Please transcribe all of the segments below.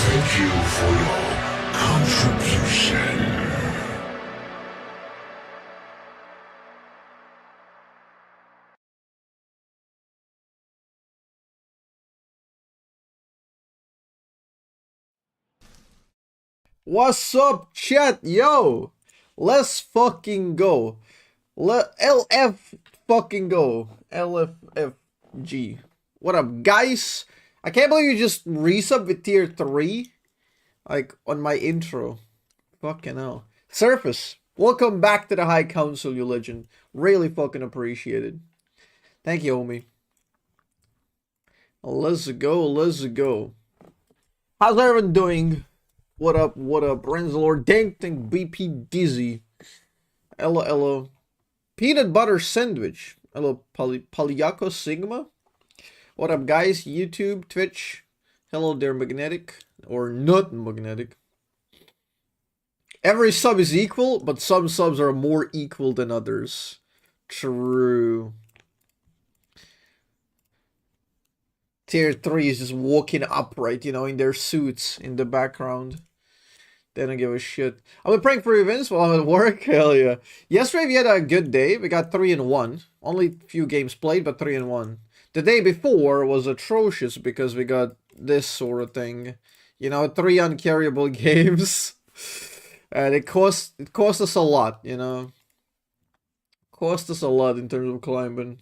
Thank you for your contribution. What's up, chat? Yo, let's fucking go. LF fucking go. LFFG. What up, guys? I can't believe you just resub with tier 3. Like, on my intro. Fucking hell. Surface, welcome back to the High Council, you legend. Really fucking appreciated. Thank you, homie. Let's go, let's go. How's everyone doing? What up, what up? Renzlord, Danktank, BP Dizzy. Hello, hello. Peanut Butter Sandwich. Hello, Polyako Sigma. What up, guys? YouTube, Twitch. Hello there, Magnetic. Or not Magnetic. Every sub is equal, but some subs are more equal than others. True. Tier 3 is just walking upright, you know, in their suits in the background. They don't give a shit. I'm praying for events while I'm at work. Hell yeah. Yesterday we had a good day. We got 3-1. Only a few games played, but 3-1. The day before was atrocious because we got this sort of thing. You know, 3 uncarryable games. And it cost us a lot, you know. Cost us a lot in terms of climbing.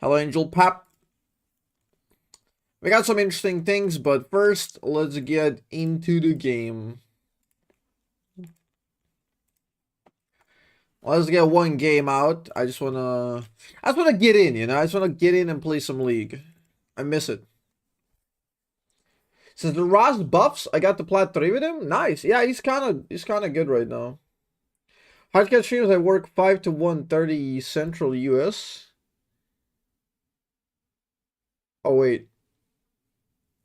Hello, Angel Pap. We got some interesting things, but first, let's get into the game. Let's get one game out. I just wanna get in, you know. I just wanna get in and play some League. I miss it. Since the Ross buffs, I got the plat 3 with him. Nice. Yeah, he's kind of good right now. Hardcat streams. I work 5 to 1:30 Central US. Oh wait.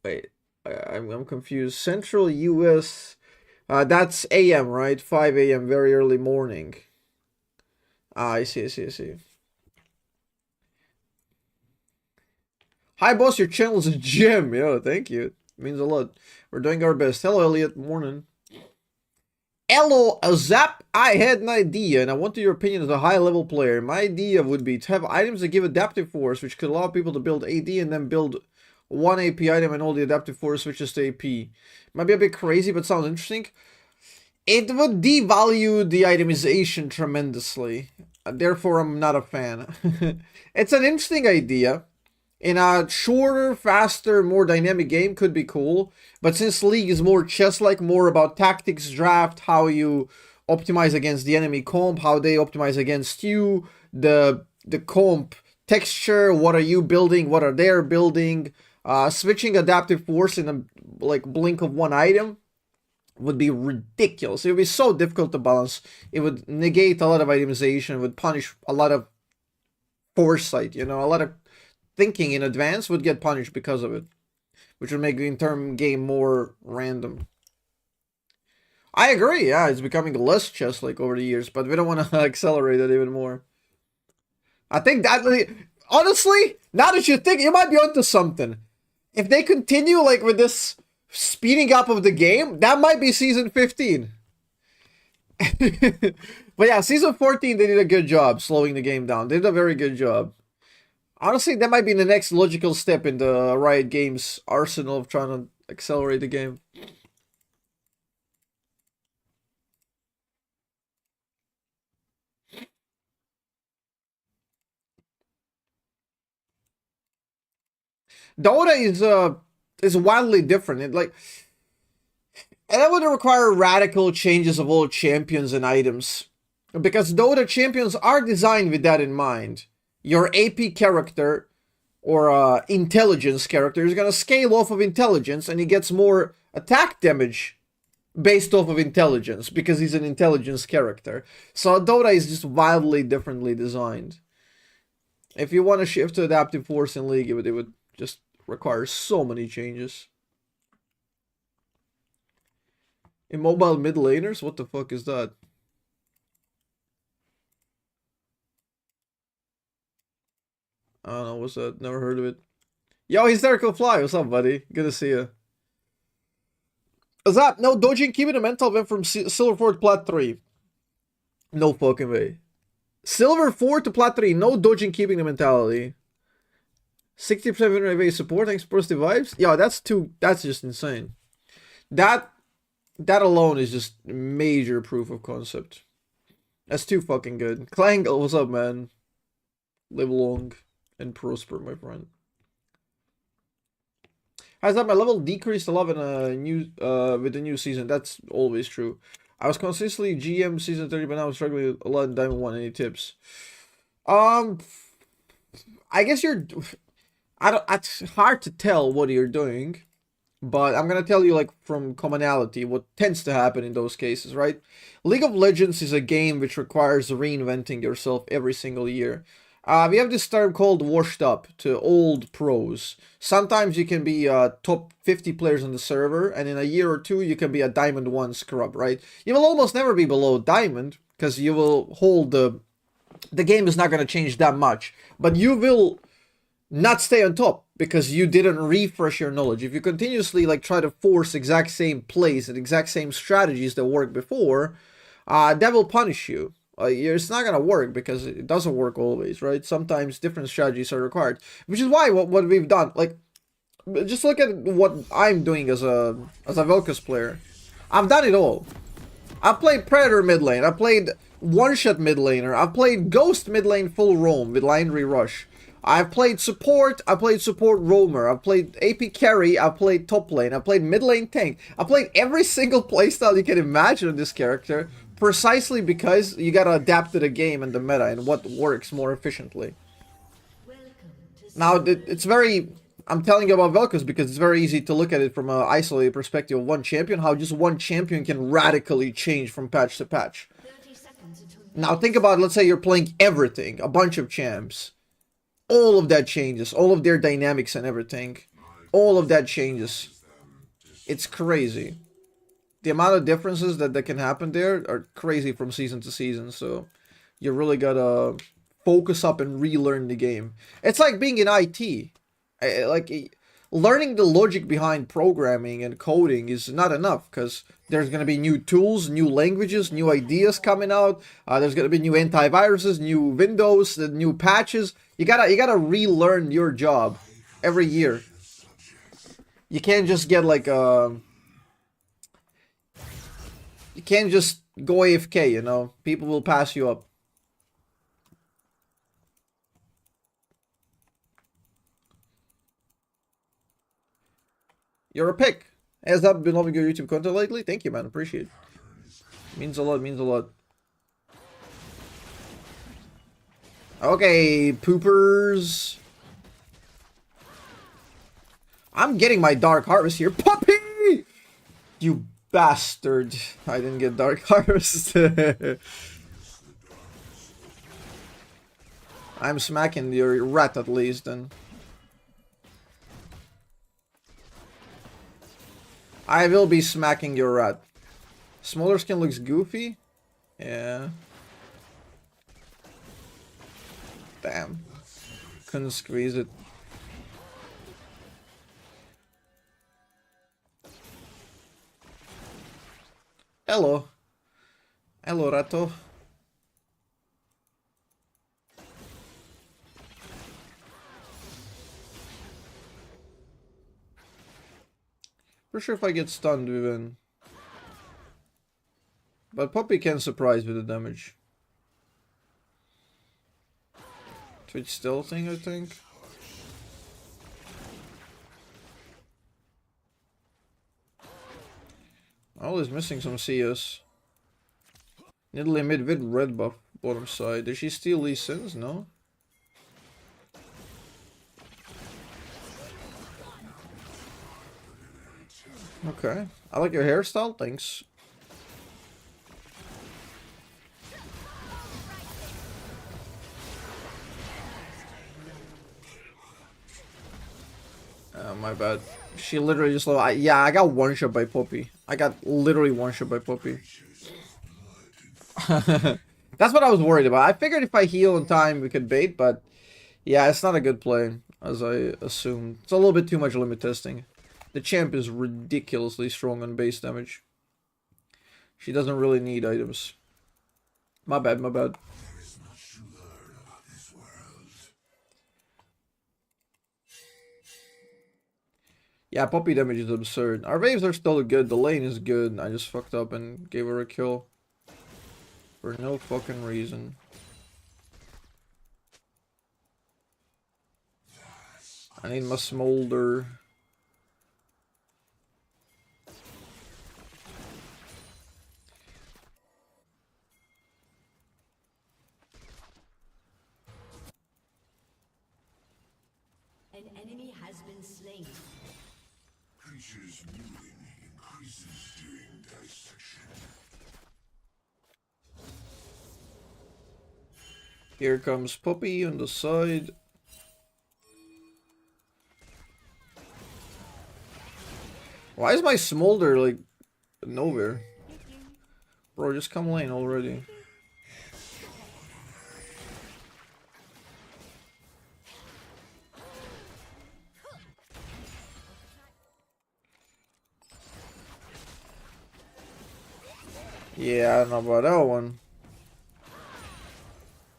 Wait, I'm confused. Central US, that's AM, right? 5 AM, very early morning. Ah, I see. Hi, boss, your channel is a gem. Yo, thank you. It means a lot. We're doing our best. Hello, Elliot. Morning. Hello, Azzapp. I had an idea, and I wanted your opinion as a high-level player. My idea would be to have items that give adaptive force, which could allow people to build AD and then build one AP item and all the adaptive force switches to AP. Might be a bit crazy, but sounds interesting. It would devalue the itemization tremendously. Therefore, I'm not a fan. It's an interesting idea. In a shorter, faster, more dynamic game could be cool. But since League is more chess-like, more about tactics, draft, how you optimize against the enemy comp, how they optimize against you, the comp texture, what are you building, what are they building, switching adaptive force in a blink of one item would be ridiculous. It would be so difficult to balance. It would negate a lot of itemization. It would punish a lot of foresight. You know, a lot of thinking in advance would get punished because of it, which would make the entire game more random. I agree. Yeah, it's becoming less chess-like over the years, but we don't want to accelerate it even more. I think that, honestly, now that you think, you might be onto something. If they continue like with this speeding up of the game, that might be season 15. But yeah, season 14, they did a good job slowing the game down. They did a very good job. Honestly, that might be the next logical step in the Riot Games arsenal of trying to accelerate the game. Dota is wildly different. And that would require radical changes of all champions and items. Because Dota champions are designed with that in mind. Your AP character or intelligence character is going to scale off of intelligence and he gets more attack damage based off of intelligence because he's an intelligence character. So Dota is just wildly differently designed. If you want to shift to adaptive force in League, it would just require so many changes. Immobile mid laners? What the fuck is that? I don't know, what's that? Never heard of it. Yo, Hysterical Fly, what's up, buddy? Good to see you. Azzapp, no dodging, keeping the mental went from Silver 4 to Plat 3. No fucking way. Silver 4 to Plat 3, no dodging, keeping the mentality. 60% win rate support, thanks positive vibes. Yo, that's just insane. That alone is just major proof of concept. That's too fucking good. Clangle, what's up, man? Live long and prosper, my friend. Has that my level decreased a lot in with the new season? That's always true. I was consistently GM season 30, but now I'm struggling a lot in Diamond 1. Any tips? I guess it's hard to tell what you're doing, but I'm gonna tell you, like, from commonality, what tends to happen in those cases, right? League of Legends is a game which requires reinventing yourself every single year. We have this term called washed up to old pros. Sometimes you can be top 50 players on the server, and in a year or two you can be a Diamond 1 scrub, right? You will almost never be below Diamond, because you will hold the game is not going to change that much. But you will not stay on top, because you didn't refresh your knowledge. If you continuously, like, try to force exact same plays and exact same strategies that worked before, that will punish you. It's not gonna work, because it doesn't work always, right? Sometimes different strategies are required, which is why what we've done, like, just look at what I'm doing as a Vel'Koz player. I've done it all. I played Predator mid lane. I played one-shot mid laner. I played Ghost mid lane full roam with Linery Rush. I've played support. I played support roamer. I played AP carry. I played top lane. I played mid lane tank. I played every single playstyle you can imagine on this character, precisely because you gotta adapt to the game and the meta and what works more efficiently. Now, it's very... I'm telling you about Vel'Koz because it's very easy to look at it from an isolated perspective of one champion, how just one champion can radically change from patch to patch. Now, think about, let's say you're playing everything, a bunch of champs. All of that changes, all of their dynamics and everything. All of that changes. It's crazy. The amount of differences that can happen there are crazy from season to season, so you really gotta focus up and relearn the game. It's like being in IT. Like, learning the logic behind programming and coding is not enough, because there's gonna be new tools, new languages, new ideas coming out. There's gonna be new antiviruses, new Windows, new patches. You gotta relearn your job every year. You can't just get like you can't just go AFK, you know? People will pass you up. You're a pick. Has that been loving your YouTube content lately? Thank you, man. Appreciate it. Means a lot, means a lot. Okay, poopers. I'm getting my Dark Harvest here. Puppy! You bastard. I didn't get Dark Harvest. I'm smacking your rat at least then. I will be smacking your rat. Smaller skin looks goofy. Yeah. Damn. Couldn't squeeze it. Hello. Hello, Rato. For sure if I get stunned, we win. But Poppy can surprise with the damage. Twitch still thing, I think. Always missing some CS. Nidalee mid with red buff bottom side. Did she steal Lee Sin's? No. Okay. I like your hairstyle, thanks. Oh, my bad. She literally just... yeah, I got one shot by Poppy. I got literally one shot by Poppy. That's what I was worried about. I figured if I heal in time, we could bait, but... yeah, it's not a good play. as I assumed. It's a little bit too much limit testing. The champ is ridiculously strong on base damage. She doesn't really need items. My bad, my bad. There is much to learn about this world. Yeah, Poppy damage is absurd. Our waves are still good. The lane is good. I just fucked up and gave her a kill. For no fucking reason. I need my smolder. An enemy has been slain. Creatures mewing increases during dissection. Here comes Poppy on the side. Why is my smolder like nowhere? Bro, just come lane already. Yeah, I don't know about that one.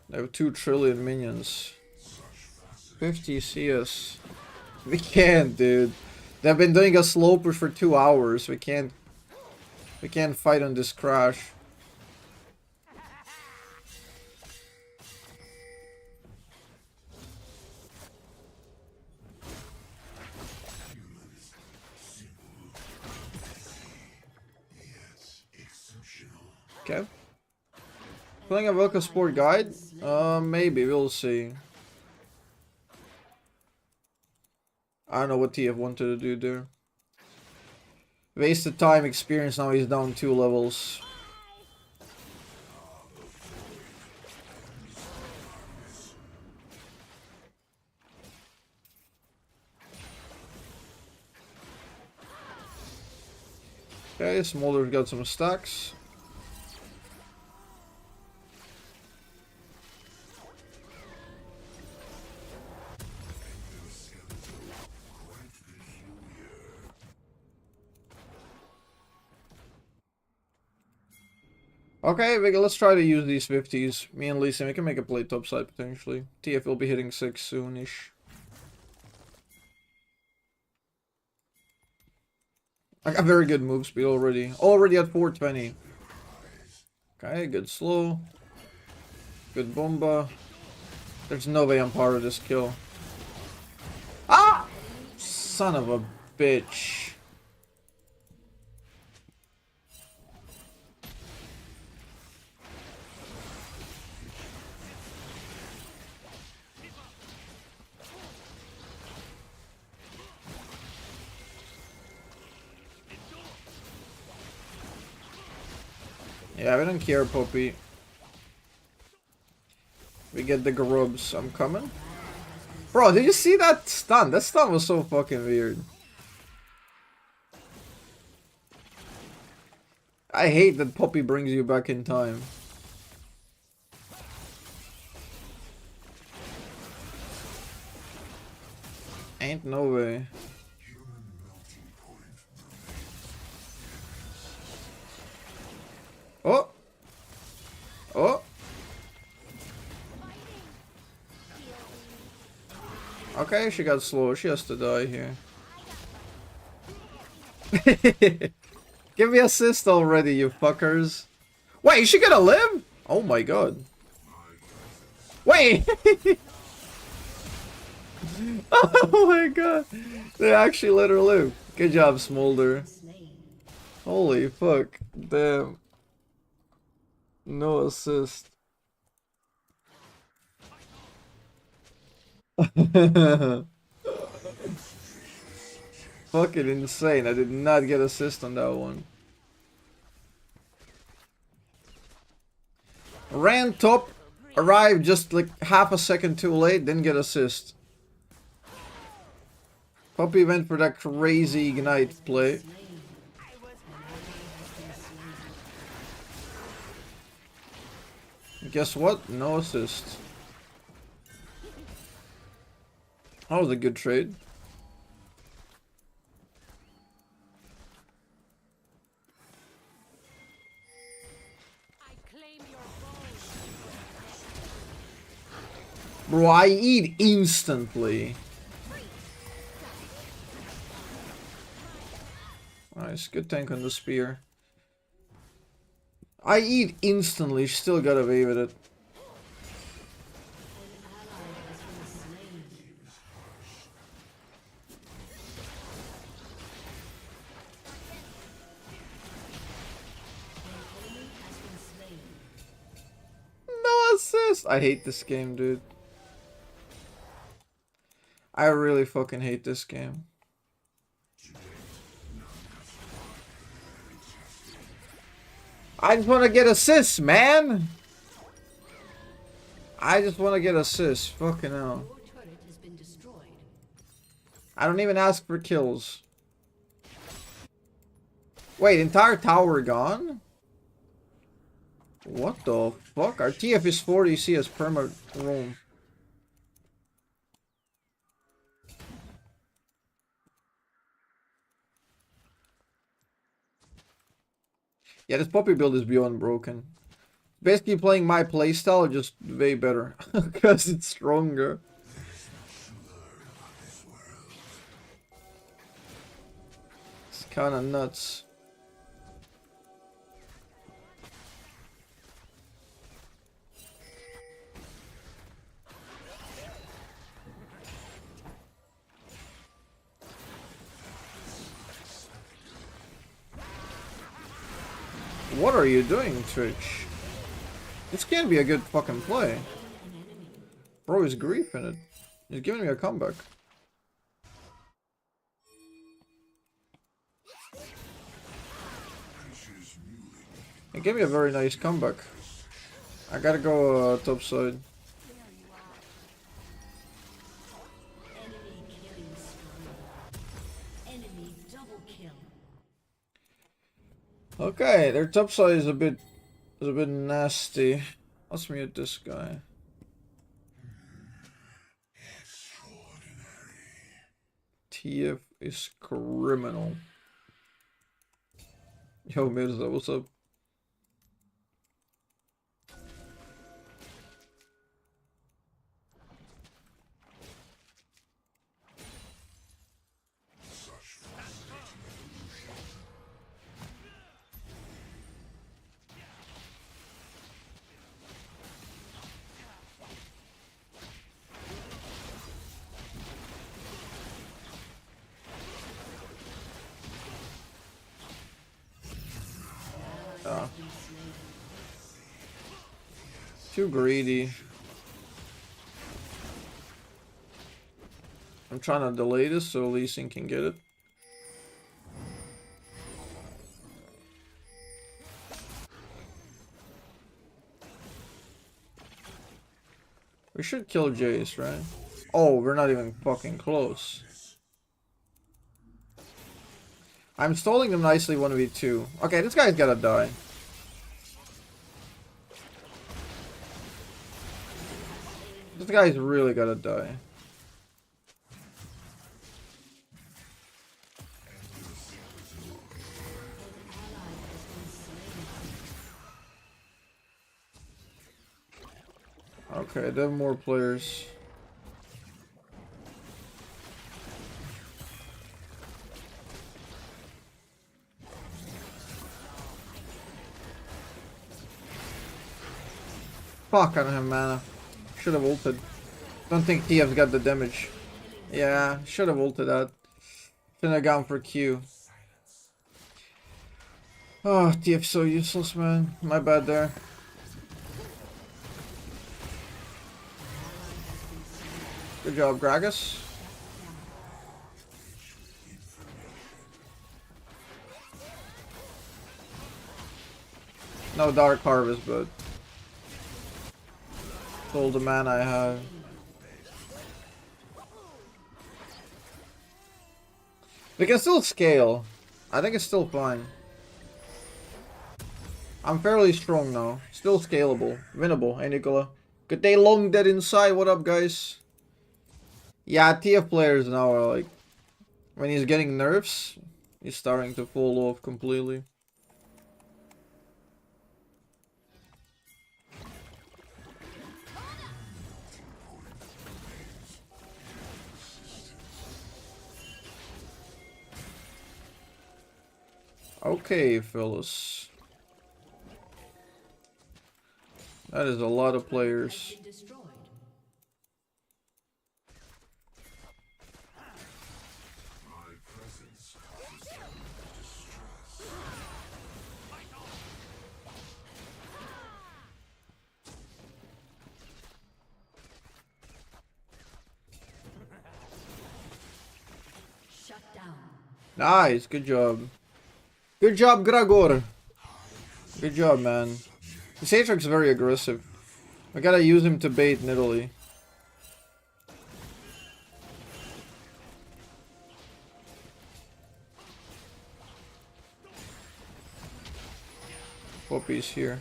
They have 2 trillion minions. 50 CS. We can't, dude. They've been doing a slow push for 2 hours. We can't fight on this crash. Okay. Playing a Vel'Koz Sport Guide? Maybe, we'll see. I don't know what TF wanted to do there. Wasted time, experience, now he's down 2 levels. Okay, Smolder's got some stacks. Okay, let's try to use these 50s. Me and Lisa, we can make a play topside potentially. TF will be hitting 6 soonish. I got very good move speed already. Already at 420. Okay, good slow. Good bomba. There's no way I'm part of this kill. Ah! Son of a bitch. Yeah, we don't care, Poppy. We get the grubs. I'm coming. Bro, did you see that stun? That stun was so fucking weird. I hate that Poppy brings you back in time. Ain't no way. Oh! Oh! Okay, she got slow. She has to die here. Give me assist already, you fuckers. Wait, is she gonna live? Oh my god. Wait! Oh my god. They actually let her live. Good job, Smolder. Holy fuck. Damn. No assist. Fucking insane. I did not get assist on that one. Ran top, arrived just like half a second too late, didn't get assist. Poppy went for that crazy ignite play. Guess what? No assist. That was a good trade. Bro, I eat instantly. Nice, good tank on the spear. I eat instantly, still got away with it. No assist! I hate this game, dude. I really fucking hate this game. I just want to get assists, man! I just want to get assists. Fucking hell. I don't even ask for kills. Wait, entire tower gone? What the fuck? Our TF is 40 CS perma roam. Yeah, this puppy build is beyond broken. Basically playing my playstyle, just way better. Because it's stronger. It's kinda nuts. What are you doing, Twitch? This can't be a good fucking play. Bro is griefing it. He's giving me a comeback. He gave me a very nice comeback. I gotta go top side. Okay, their top side is a bit nasty. Let's mute this guy. TF is criminal. Yo, Mirza, what's up? Too greedy. I'm trying to delay this so Lee Sin can get it. We should kill Jace, right? Oh, we're not even fucking close. I'm stalling them nicely 1v2. Okay, this guy's gotta die. This guy's really gotta die. Okay, there are more players. Fuck, I don't have mana. Should have ulted. Don't think TF's got the damage. Yeah, should have ulted that. Shouldn't have gone for Q. Oh, TF's so useless, man. My bad there. Good job, Gragas. No Dark Harvest, but it's all the mana I have. We can still scale. I think it's still fine. I'm fairly strong now. Still scalable. Winnable. Hey, Nicola. Good day, long dead inside. What up, guys? Yeah, TF players now are like, when he's getting nerfs, he's starting to fall off completely. Okay, fellas. That is a lot of players. Destroyed. My presence causes them distress. Shut down. Nice, good job. Good job, Gregor. Good job, man. This Aatrox is very aggressive. I gotta use him to bait Nidalee. Poppy's here.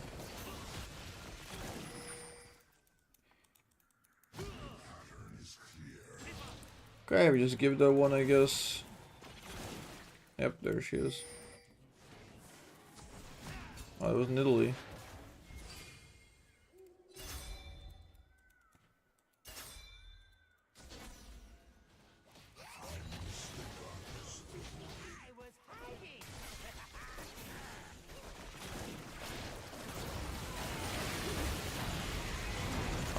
Okay, we just give that one, I guess. Yep, there she is. Oh, it was Nidalee.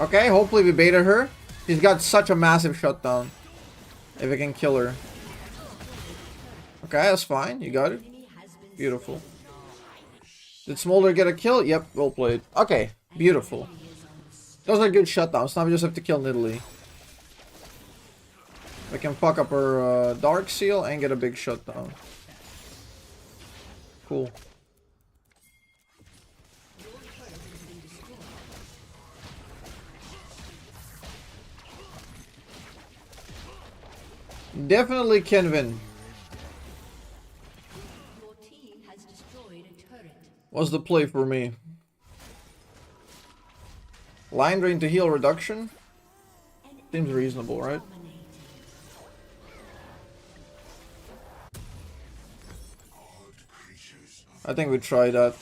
Okay, hopefully we baited her. He's got such a massive shutdown. If we can kill her. Okay, that's fine. You got it. Beautiful. Did Smolder get a kill? Yep, well played. Okay, beautiful. Those are good shutdowns. Now we just have to kill Nidalee. We can fuck up her Dark Seal and get a big shutdown. Cool. Definitely can win. Your team has destroyed a turret. What's the play for me? Line drain to heal reduction? Seems reasonable, right? I think we try that.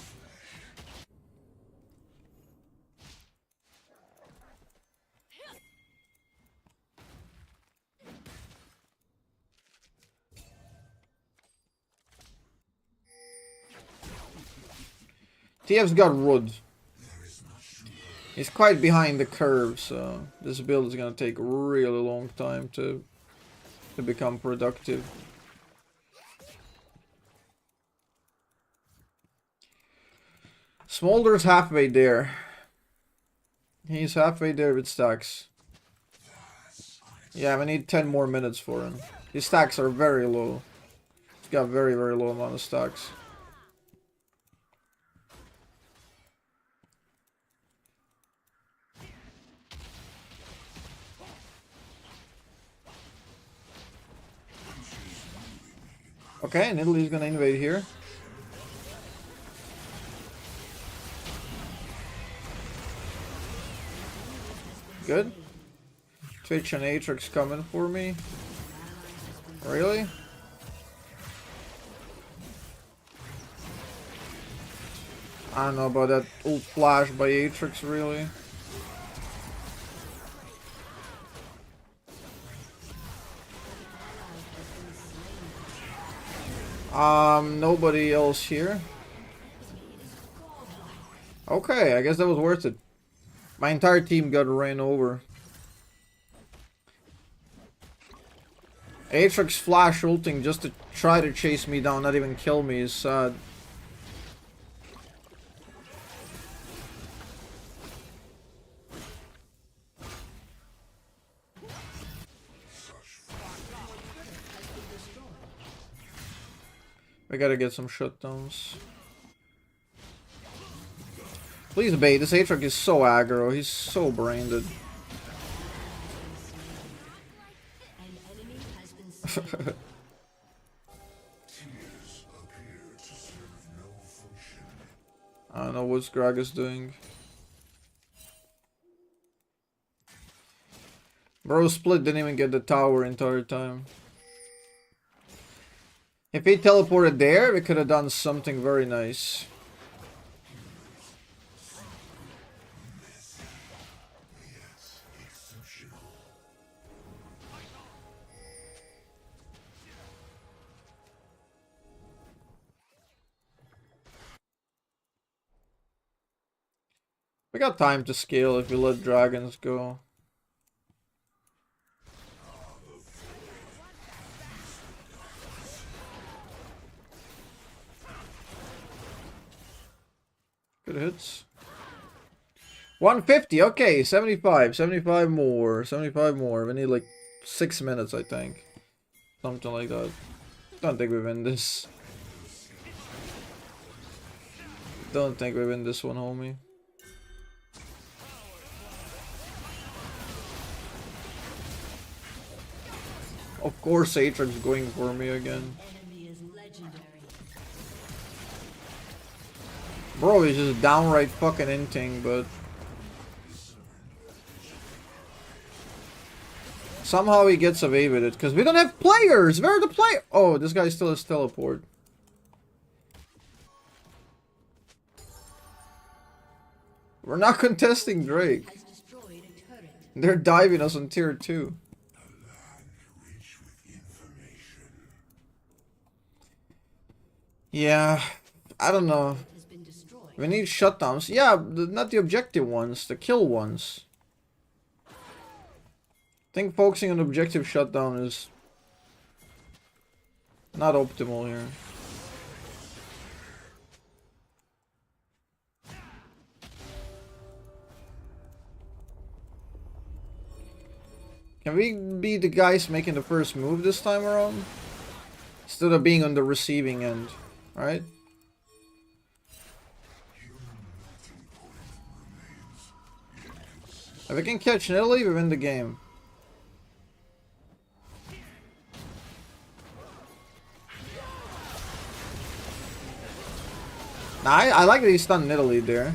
TF's got Wood. He's quite behind the curve, so this build is gonna take a really long time to become productive. Smolder's halfway there. He's halfway there with stacks. Yeah, we need 10 more minutes for him. His stacks are very low. He's got very, very low amount of stacks. Okay, Nidalee's gonna invade here. Good. Twitch and Aatrox coming for me. Really? I don't know about that ult flash by Aatrox, really. Nobody else here. Okay, I guess that was worth it. My entire team got ran over. Aatrox flash ulting just to try to chase me down, not even kill me, is sad. We gotta get some shutdowns. Please bait. This Aatrox is so aggro. He's so branded. An enemy has been slain. I don't know what Greg is doing. Bro split didn't even get the tower entire time. If he teleported there, we could have done something very nice. We got time to scale if we let dragons go. Good hits. 150, okay, 75 more, 75 more. We need like 6 minutes, I think. Something like that. Don't think we win this. Don't think we win this one, homie. Of course, Atrix going for me again. Enemy is legendary. Bro, he's just downright fucking inting, but somehow he gets away with it because we don't have players. Where are the play? Oh, this guy still has teleport. We're not contesting Drake. Has destroyed a turret. They're diving us on tier 2. Yeah, I don't know. Has been destroyed. We need shutdowns. Yeah, not the objective ones, the kill ones. I think focusing on objective shutdown is not optimal here. Can we be the guys making the first move this time around? Instead of being on the receiving end, right? If we can catch Italy, we win the game. Nah, I like that he stunned Italy there.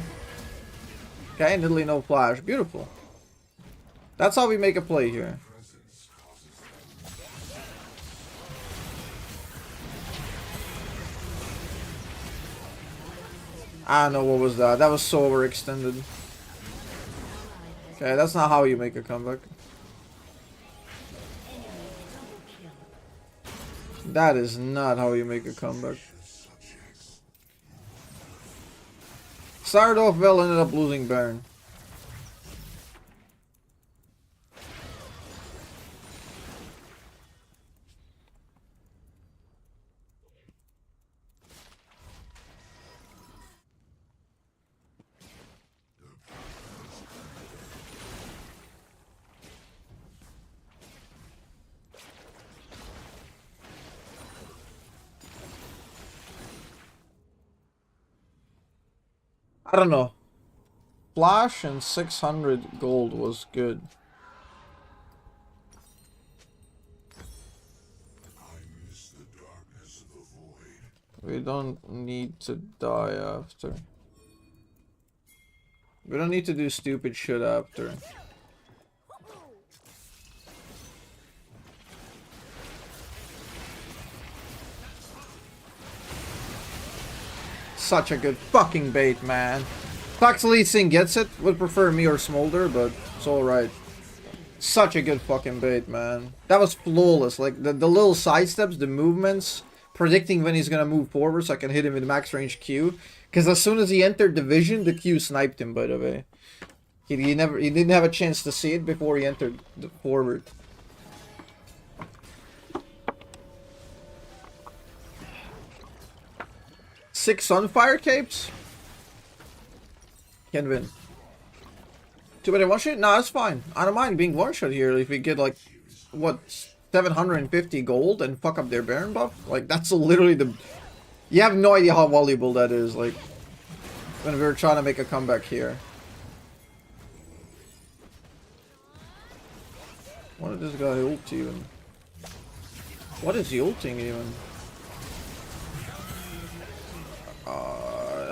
Okay, and Italy no flash. Beautiful. That's how we make a play here. I don't know what was that. That was so overextended. Okay, that's not how you make a comeback. That is not how you make a comeback. Started off well, ended up losing Baron. I don't know. Flash and 600 gold was good. We don't need to die after. We don't need to do stupid shit after. Such a good fucking bait, man. Fox Lee Sing gets it. Would prefer me or Smolder, but it's alright. Such a good fucking bait, man. That was flawless. Like, the little sidesteps, the movements, predicting when he's gonna move forward so I can hit him with max range Q. Because as soon as he entered the vision, the Q sniped him, by the way. He didn't have a chance to see it before he entered the forward. Six Sunfire Capes? Can win. Too bad I one-shot? Nah, that's fine. I don't mind being one-shot here if we get like, what, 750 gold and fuck up their Baron buff? Like, that's literally the... You have no idea how valuable that is, like, when we were trying to make a comeback here. What did this guy ult even? What is he ulting even?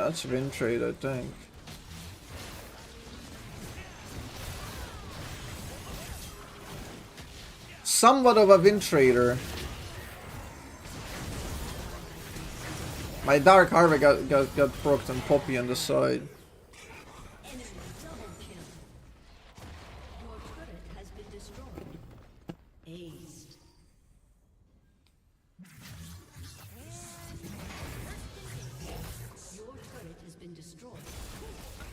That's win trade, I think. somewhat of a Wind Trader. My Dark Harvest got procced and Poppy on the side. Enemy double kill. Your turret has been destroyed. Aced. Your turret has been destroyed.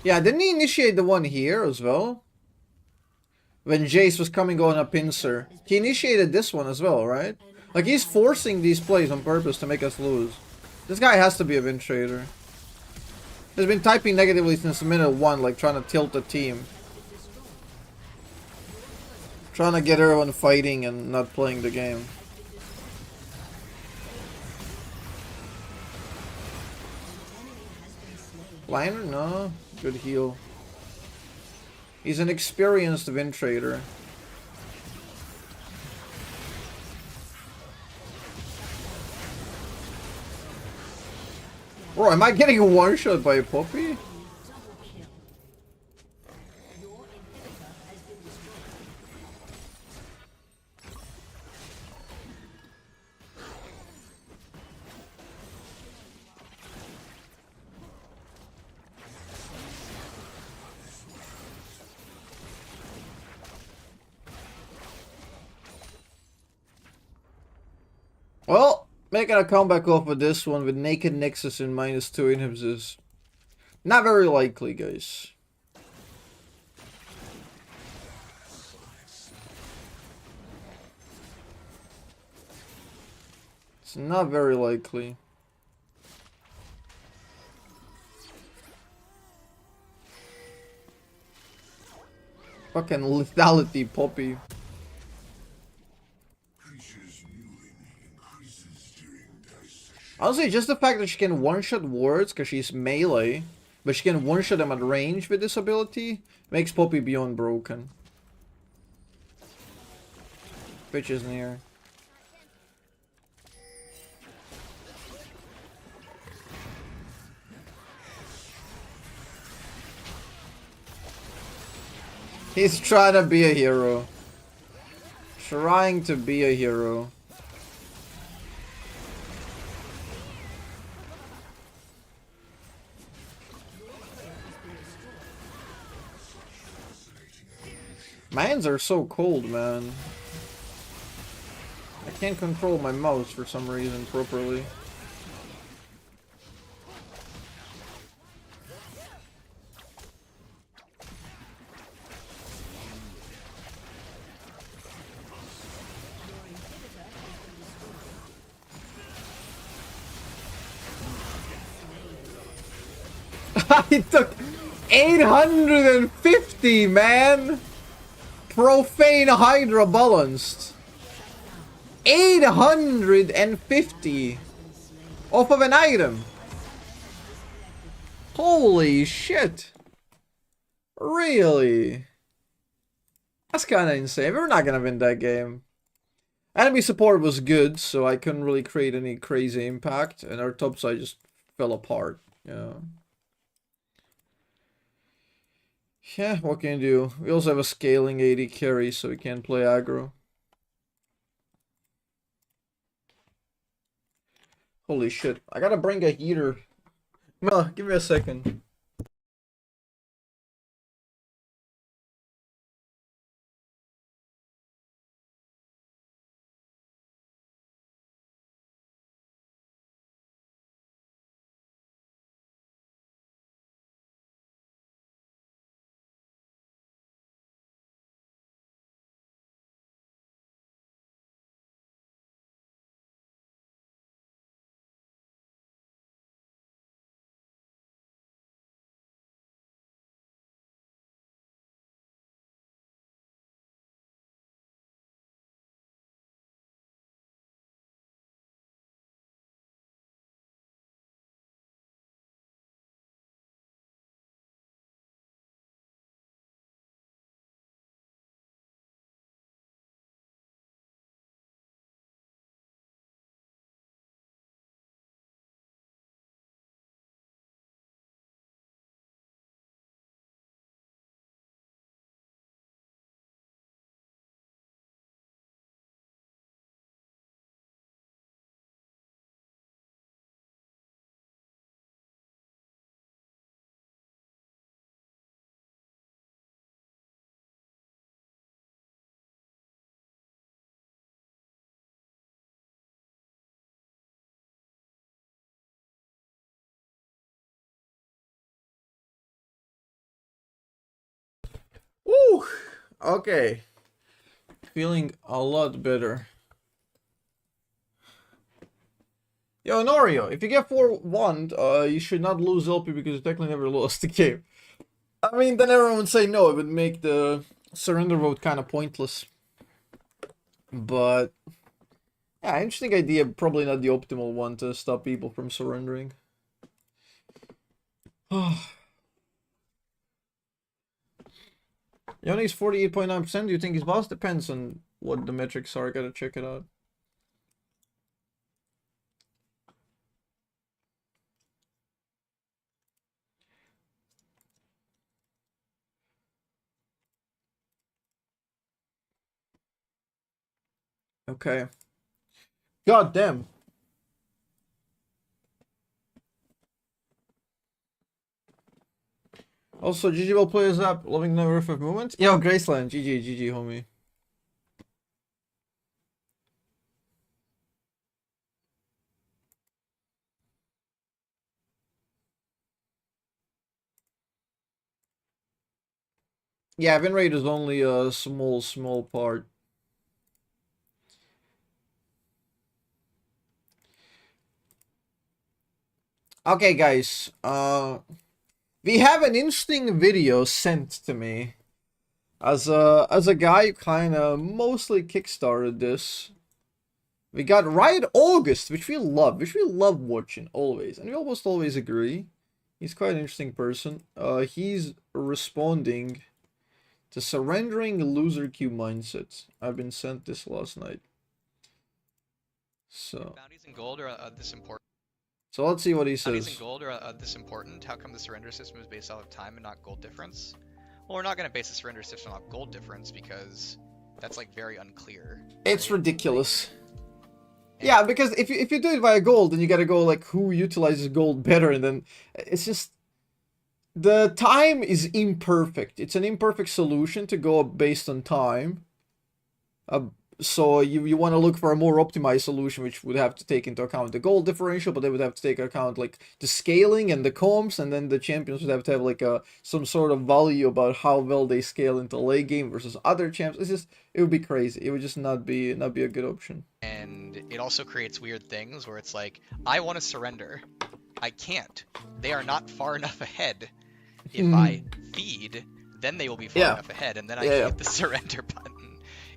Yeah, didn't he initiate the one here as well? When Jace was coming on a pincer. He initiated this one as well, right? Like, he's forcing these plays on purpose to make us lose. This guy has to be a Wind Trader. He's been typing negatively since minute 1, like trying to tilt the team. Trying to get everyone fighting and not playing the game. Liner? No. Good heal. He's an experienced Wind Trader. Bro, am I getting a one-shot by a Poppy? Double kill. Your inhibitor has been destroyed. Well, making a comeback off with this one with Naked Nexus and -2 inhibs is not very likely, guys. It's not very likely. Fucking lethality, Poppy. Creatures mewing increases during dissection. Honestly, just the fact that she can one-shot wards because she's melee, but she can one-shot them at range with this ability, makes Poppy beyond broken. Bitch is near. He's trying to be a hero. Trying to be a hero. My hands are so cold, man. I can't control my mouse for some reason properly. I took 850, man! Profane Hydra balanced. 850 off of an item. Holy shit. Really? That's kind of insane. We're not gonna win that game. Enemy support was good, so I couldn't really create any crazy impact, and our top side just fell apart. Yeah. Yeah, what can you do? We also have a scaling 80 carry, so we can't play aggro. Holy shit. I gotta bring a heater. Mel, give me a second. Okay. Feeling a lot better. Yo, Norio, if you get 4-1, you should not lose LP because you technically never lost the game. I mean, then everyone would say no, it would make the surrender vote kind of pointless. But, yeah, interesting idea, probably not the optimal one to stop people from surrendering. Yoni's 48.9%. Do you think he's boss? Depends on what the metrics are. Gotta check it out. Okay. God damn. Also, GG will play Azzapp, loving the Riff of Movement. Yo, Graceland, GG, homie. Yeah, win rate is only a small part. Okay, guys. We have an interesting video sent to me. As a guy who kind of mostly kickstarted this. We got Riot August, which we love watching always, and we almost always agree. He's quite an interesting person. He's responding to surrendering loser queue mindset. I've been sent this last night. So Bounties and gold are this important. So let's see what he Bounties says. and gold are this important. How come the surrender system is based off of time and not gold difference? Well, we're not going to base the surrender system off gold difference because that's like very unclear. It's ridiculous. Yeah, because if you do it via gold, then you gotta go like who utilizes gold better, and then it's just the time is imperfect. It's an imperfect solution to go based on time. So you want to look for a more optimized solution, which would have to take into account the gold differential, but they would have to take into account like the scaling and the comps, and then the champions would have to have like some sort of value about how well they scale into late game versus other champs. It would be crazy. It would just not be a good option. And it also creates weird things where it's like, I want to surrender. I can't. They are not far enough ahead. If I feed, then they will be far enough ahead, and then I hit the surrender button.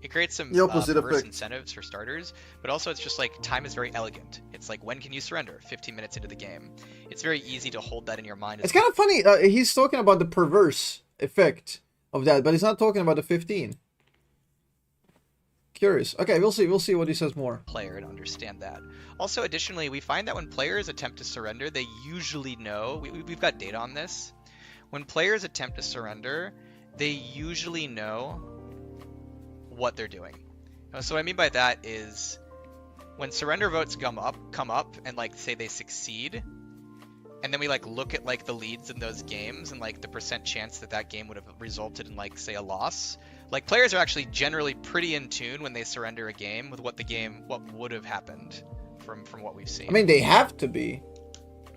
It creates some perverse incentives for starters, but also it's just like time is very elegant. It's like, when can you surrender? 15 minutes into the game. It's very easy to hold that in your mind. It's kind of funny. He's talking about the perverse effect of that, but he's not talking about the 15. Curious. Okay, we'll see what he says more. Player to understand that. Also, additionally, we find that when players attempt to surrender, they usually know. We've got data on this. When players attempt to surrender, they usually know what they're doing. So what I mean by that is when surrender votes come up and like say they succeed, and then we like look at like the leads in those games and like the percent chance that that game would have resulted in like say a loss, like players are actually generally pretty in tune when they surrender a game with what would have happened from what we've seen. I mean, they have to be.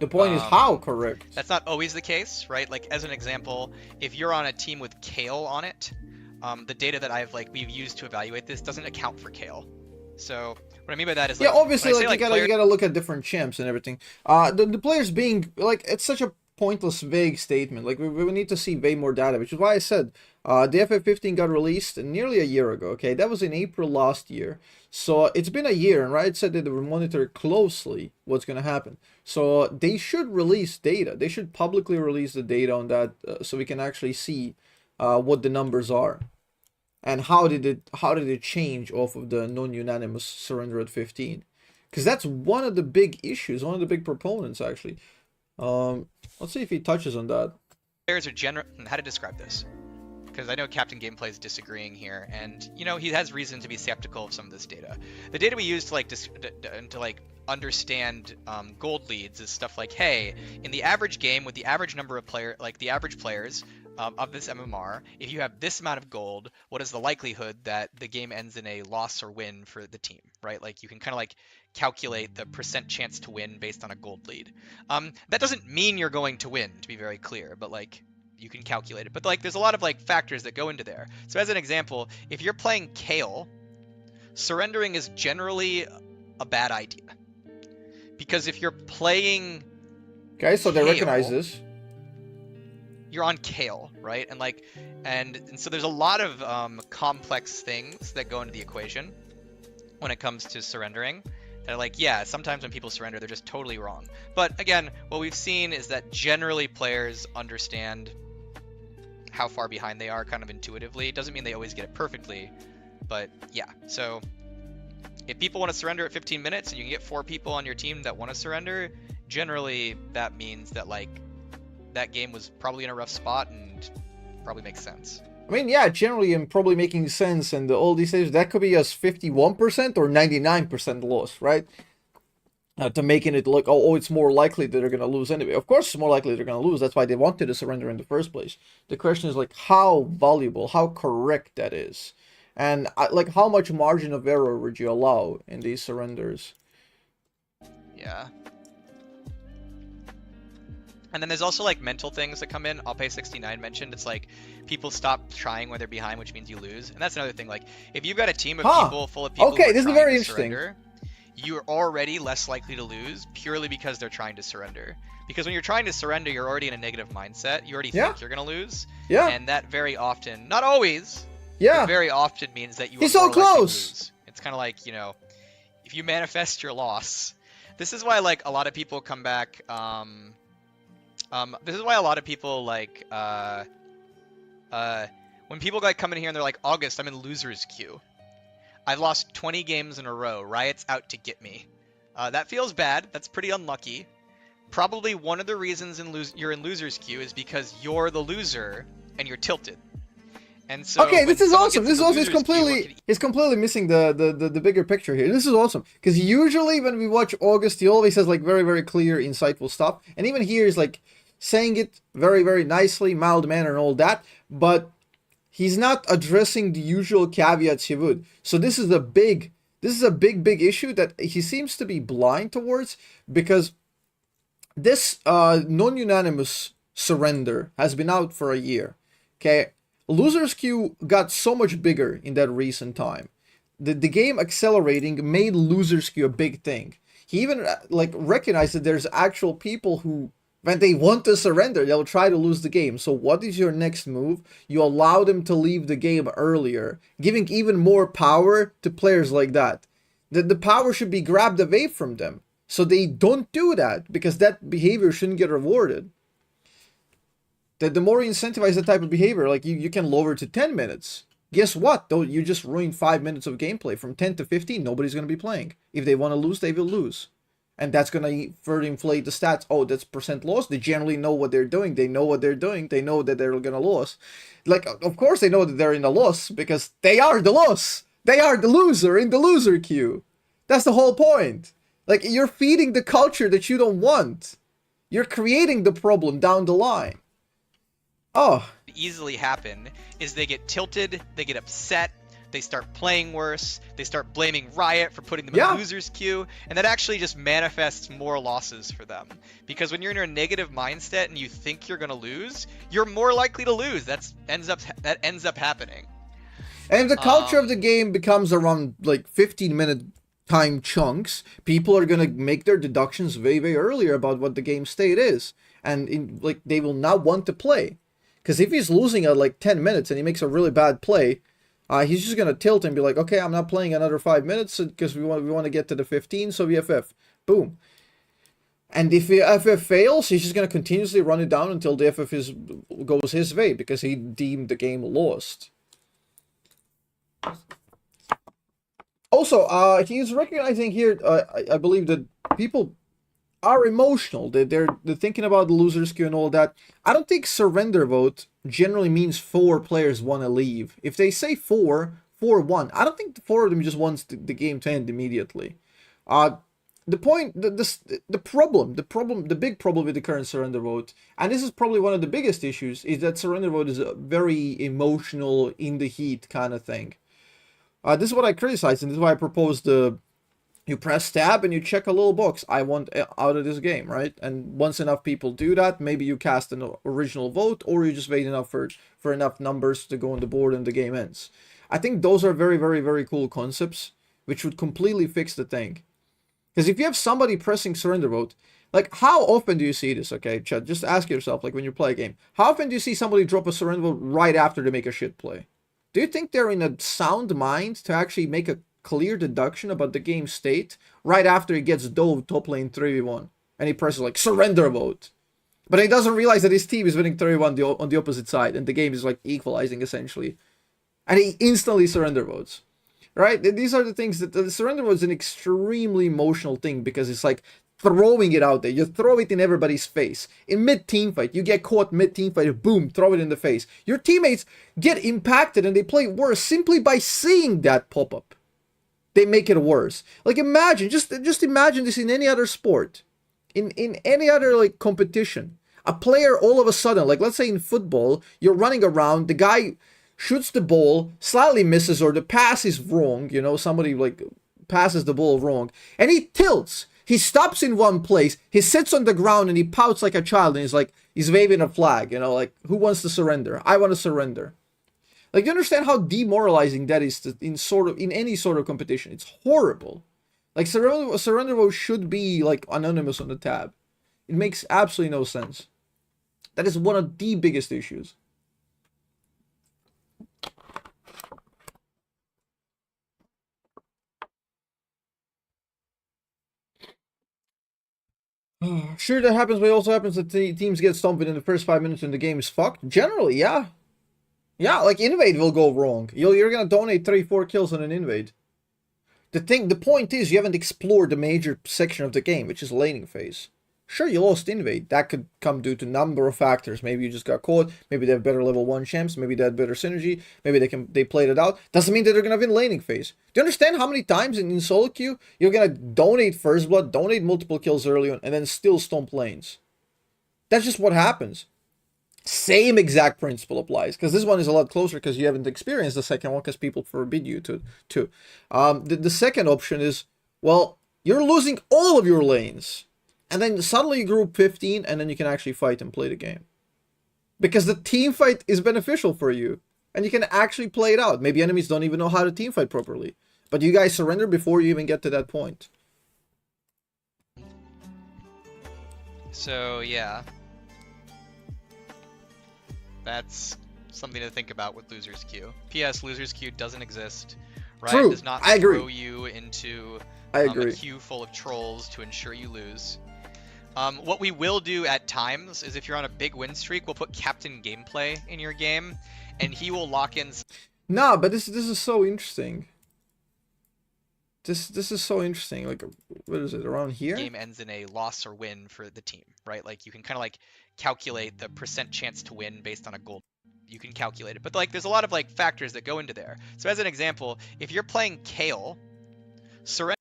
The point is how correct. That's not always the case, right? Like as an example, if you're on a team with Kale on it, the data that we've used to evaluate this doesn't account for Kale. So what I mean by that is like, yeah, obviously like, you player... gotta look at different champs and everything. The players being like, it's such a pointless vague statement. Like we need to see way more data, which is why I said the FF15 got released nearly a year ago. Okay, that was in April last year. So it's been a year, and Riot said that they will monitor closely what's gonna happen. So they should release data. They should publicly release the data on that, so we can actually see what the numbers are. And how did it change off of the non-unanimous surrender at 15? Because that's one of the big issues, one of the big proponents actually. Let's see if he touches on that. Players are how to describe this? Because I know Captain Gameplay is disagreeing here, and you know he has reason to be skeptical of some of this data. The data we use to understand gold leads is stuff like, hey, in the average game with the average number of the average players of this MMR, if you have this amount of gold, what is the likelihood that the game ends in a loss or win for the team, right? Like you can kind of like calculate the percent chance to win based on a gold lead. That doesn't mean you're going to win, to be very clear, but like you can calculate it. But like, there's a lot of like factors that go into there. So as an example, if you're playing Kale, surrendering is generally a bad idea. Because if you're playing Okay, so they Kale, recognize this. you're on Kale, right? And like, and so there's a lot of complex things that go into the equation when it comes to surrendering. That are like, yeah, sometimes when people surrender, they're just totally wrong. But again, what we've seen is that generally players understand how far behind they are kind of intuitively. It doesn't mean they always get it perfectly, but yeah. So if people want to surrender at 15 minutes and you can get 4 people on your team that want to surrender, generally that means that like that game was probably in a rough spot and probably makes sense. I mean, yeah, generally I'm probably making sense, and all these things, that could be as 51% or 99% loss, right? To making it look, oh, it's more likely that they're going to lose anyway. Of course, it's more likely they're going to lose. That's why they wanted to surrender in the first place. The question is, like, how valuable, how correct that is. And, like, how much margin of error would you allow in these surrenders? Yeah. And then there's also like mental things that come in. Alpay69 mentioned it's like people stop trying when they're behind, which means you lose. And that's another thing. Like if you've got a team of people full of people okay, who are this is trying very to interesting. surrender, you're already less likely to lose purely because they're trying to surrender. Because when you're trying to surrender, you're already in a negative mindset. You already think you're gonna lose. Yeah. And that very often, not always, Yeah. but very often means that you He's are so more likely to close. lose. It's kind of like, you know, if you manifest your loss. This is why like a lot of people come back. This is why a lot of people like when people like come in here and they're like, August, I'm in loser's queue. I've lost 20 games in a row. Riot's out to get me. That feels bad. That's pretty unlucky. Probably one of the reasons you're in loser's queue is because you're the loser and you're tilted. And so okay, this is awesome. This is also completely. he's completely missing the bigger picture here. This is awesome because usually when we watch August, he always has like very, very clear, insightful stuff, and even here he's like saying it very, very nicely, mild manner and all that, but he's not addressing the usual caveats he would. So this is a big issue that he seems to be blind towards, because this non-unanimous surrender has been out for a year. Okay, Loser's Queue got so much bigger in that recent time. The game accelerating made Loser's Queue a big thing. He even like recognized that there's actual people who, when they want to surrender, they'll try to lose the game. So what is your next move? You allow them to leave the game earlier, giving even more power to players like that. The power should be grabbed away from them. So they don't do that, because that behavior shouldn't get rewarded. The more you incentivize that type of behavior, like you can lower to 10 minutes. Guess what? Though you just ruined 5 minutes of gameplay. From 10 to 15, nobody's going to be playing. If they want to lose, they will lose. And that's going to further inflate the stats. Oh, that's percent loss. They generally know what they're doing. They know what they're doing. They know that they're going to lose. Like, of course they know that they're in the loss, because they are the loss. They are the loser in the loser queue. That's the whole point. Like, you're feeding the culture that you don't want. You're creating the problem down the line. Oh. Easily happen is they get tilted, they get upset, they start playing worse, they start blaming Riot for putting them in loser's queue, and that actually just manifests more losses for them. Because when you're in a negative mindset and you think you're gonna lose, you're more likely to lose. That ends up happening. And if the culture of the game becomes around like 15-minute time chunks, people are gonna make their deductions way, way earlier about what the game state is, and like they will not want to play. Because if he's losing at like 10 minutes and he makes a really bad play, he's just gonna tilt and be like, okay, I'm not playing another 5 minutes because we want to get to the 15, so we FF. Boom. And if the FF fails, he's just gonna continuously run it down until the FF goes his way, because he deemed the game lost. Also, he's recognizing here, I believe, that people are emotional. They're thinking about the loser's queue and all that. I don't think surrender vote generally means 4 players want to leave. If they say 4-1, I don't think the 4 of them just wants the game to end immediately. The point, the big problem with the current surrender vote, and this is probably one of the biggest issues, is that surrender vote is a very emotional, in the heat kind of thing. This is what I criticize, and this is why I proposed the You press tab and you check a little box. I want out of this game, right? And once enough people do that, maybe you cast an original vote, or you just wait enough for enough numbers to go on the board and the game ends. I think those are very, very, very cool concepts, which would completely fix the thing. Because if you have somebody pressing surrender vote, like, how often do you see this, okay, Chad? Just ask yourself, like, when you play a game, how often do you see somebody drop a surrender vote right after they make a shit play? Do you think they're in a sound mind to actually make a clear deduction about the game state right after he gets dove top lane 3v1 and he presses, like, surrender vote? But he doesn't realize that his team is winning 3v1 on the opposite side and the game is, like, equalizing, essentially. And he instantly surrender votes. Right? These are the things that the surrender vote is an extremely emotional thing because it's like throwing it out there. You throw it in everybody's face. In mid-team fight, you get caught mid-team fight, boom, throw it in the face. Your teammates get impacted and they play worse simply by seeing that pop-up. They make it worse. Like, imagine, just imagine this in any other sport. In any other, like, competition. A player all of a sudden, like, let's say in football, you're running around, the guy shoots the ball, slightly misses, or the pass is wrong, you know, somebody, like, passes the ball wrong, and he tilts. He stops in one place, he sits on the ground, and he pouts like a child, and he's waving a flag, you know, like, who wants to surrender? I want to surrender. Like, you understand how demoralizing that is in any sort of competition? It's horrible. Like, surrender vote should be, like, anonymous on the tab. It makes absolutely no sense. That is one of the biggest issues. Sure, that happens, but it also happens that teams get stomped within the first 5 minutes and the game is fucked. Generally, yeah. Yeah, like, invade will go wrong. You're gonna donate 3-4 kills on an invade. The point is, you haven't explored the major section of the game, which is laning phase. Sure, you lost invade. That could come due to a number of factors. Maybe you just got caught. Maybe they have better level 1 champs. Maybe they had better synergy. Maybe they played it out. Doesn't mean that they're gonna win laning phase. Do you understand how many times in solo queue you're gonna donate first blood, donate multiple kills early on, and then still stomp lanes? That's just what happens. Same exact principle applies, because this one is a lot closer because you haven't experienced the second one because people forbid you to. The second option is, well, you're losing all of your lanes. And then suddenly you group 15 and then you can actually fight and play the game. Because the team fight is beneficial for you. And you can actually play it out. Maybe enemies don't even know how to team fight properly. But you guys surrender before you even get to that point. So, yeah. That's something to think about with Loser's Queue. P.S. Loser's Queue doesn't exist. Riot True. does not I agree. throw you into a queue full of trolls to ensure you lose. What we will do at times is if you're on a big win streak, we'll put Captain Gameplay in your game, and he will lock in. Nah, but this is so interesting. This is so interesting. Like, what is it, around here? Game ends in a loss or win for the team, right? Like, you can kind of like calculate the % chance to win based on a goal. You can calculate it, but like there's a lot of like factors that go into there. So as an example, if you're playing Kale, surrender,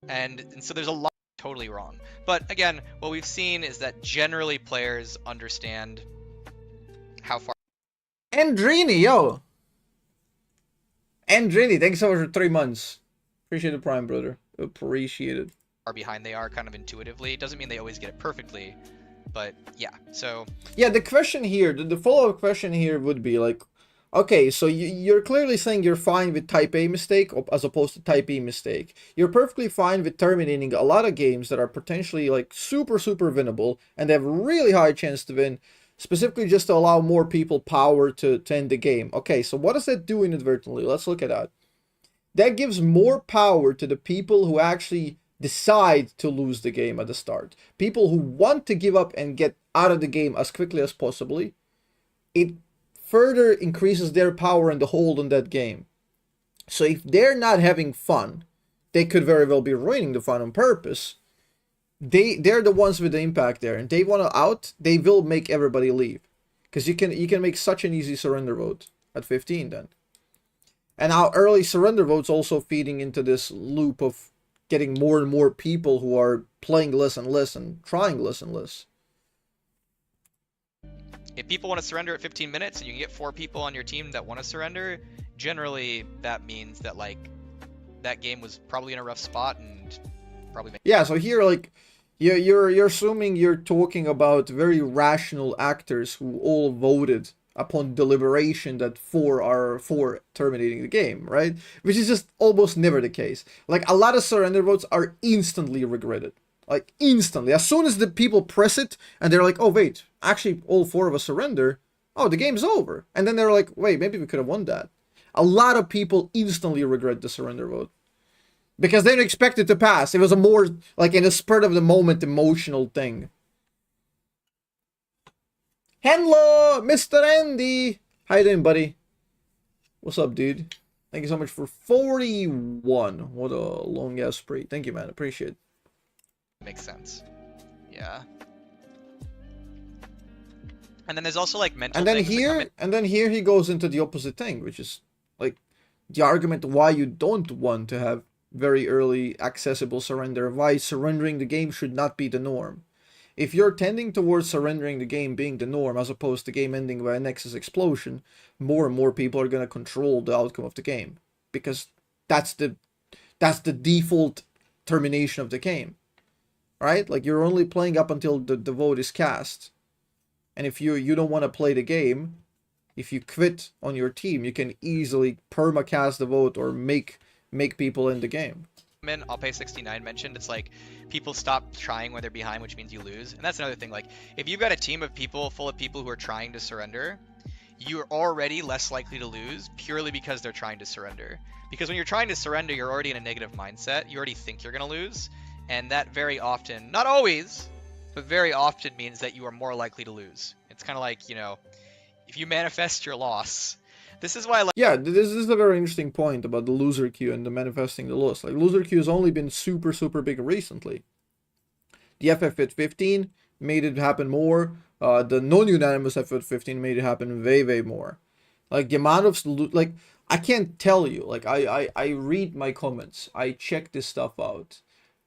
and so there's a lot totally wrong. But again, what we've seen is that generally players understand how far. Andrini, yo! Andrini, thanks so much for 3 months. Appreciate the prime, brother. Appreciate it. Far behind they are kind of intuitively. It doesn't mean they always get it perfectly, but yeah, so. Yeah, the question here, the follow-up question here would be like, okay, so you're clearly saying you're fine with type A mistake as opposed to type B mistake. You're perfectly fine with terminating a lot of games that are potentially like super winnable and they have a really high chance to win, specifically just to allow more people power to end the game. Okay, so what does that do inadvertently? Let's look at that. That gives more power to the people who actually decide to lose the game at the start. People who want to give up and get out of the game as quickly as possibly. It further increases their power and the hold on that game. So if they're not having fun, they could very well be ruining the fun on purpose. They're the ones with the impact there, and they want to out, they will make everybody leave. Because you can make such an easy surrender vote at 15 then. And how early surrender votes also feeding into this loop of getting more and more people who are playing less and less and trying less and less. If people want to surrender at 15 minutes and you can get 4 people on your team that want to surrender, generally that means that like that game was probably in a rough spot and probably. Yeah, so here, like, you're assuming you're talking about very rational actors who all voted upon deliberation that 4 are for terminating the game, right? Which is just almost never the case. Like, a lot of surrender votes are instantly regretted. Like, instantly. As soon as the people press it, and they're like, oh, wait, actually, all 4 of us surrender. Oh, the game's over. And then they're like, wait, maybe we could have won that. A lot of people instantly regret the surrender vote. Because they didn't expect it to pass. It was a more, like, in a spurt of the moment, emotional thing. Hello, Mr. Andy. How you doing, buddy? What's up, dude? Thank you so much for 41. What a long-ass spree. Thank you, man. Appreciate it. Makes sense. Yeah. And then there's also, like, mental and then things here, and then here he goes into the opposite thing, which is, like, the argument why you don't want to have very early accessible surrender, why surrendering the game should not be the norm. If you're tending towards surrendering the game being the norm as opposed to game ending by a Nexus explosion, more and more people are going to control the outcome of the game. Because that's the default termination of the game. Right? Like, you're only playing up until the vote is cast. And if you don't want to play the game, if you quit on your team, you can easily permacast the vote or make people in the game. I'll pay 69 mentioned, it's like people stop trying when they're behind, which means you lose. And that's another thing, like, if you've got a team of people full of people who are trying to surrender, you're already less likely to lose purely because they're trying to surrender. Because when you're trying to surrender, you're already in a negative mindset. You already think you're going to lose. And that very often, not always, but very often means that you are more likely to lose. It's kind of like, you know, if you manifest your loss. This is why, like, yeah, this is a very interesting point about the loser queue and the manifesting the loss. Like, loser queue has only been super big recently. The FF15 made it happen more. The non-unanimous FF15 made it happen way more. Like, the amount of, like, I can't tell you. Like, I read my comments. I check this stuff out.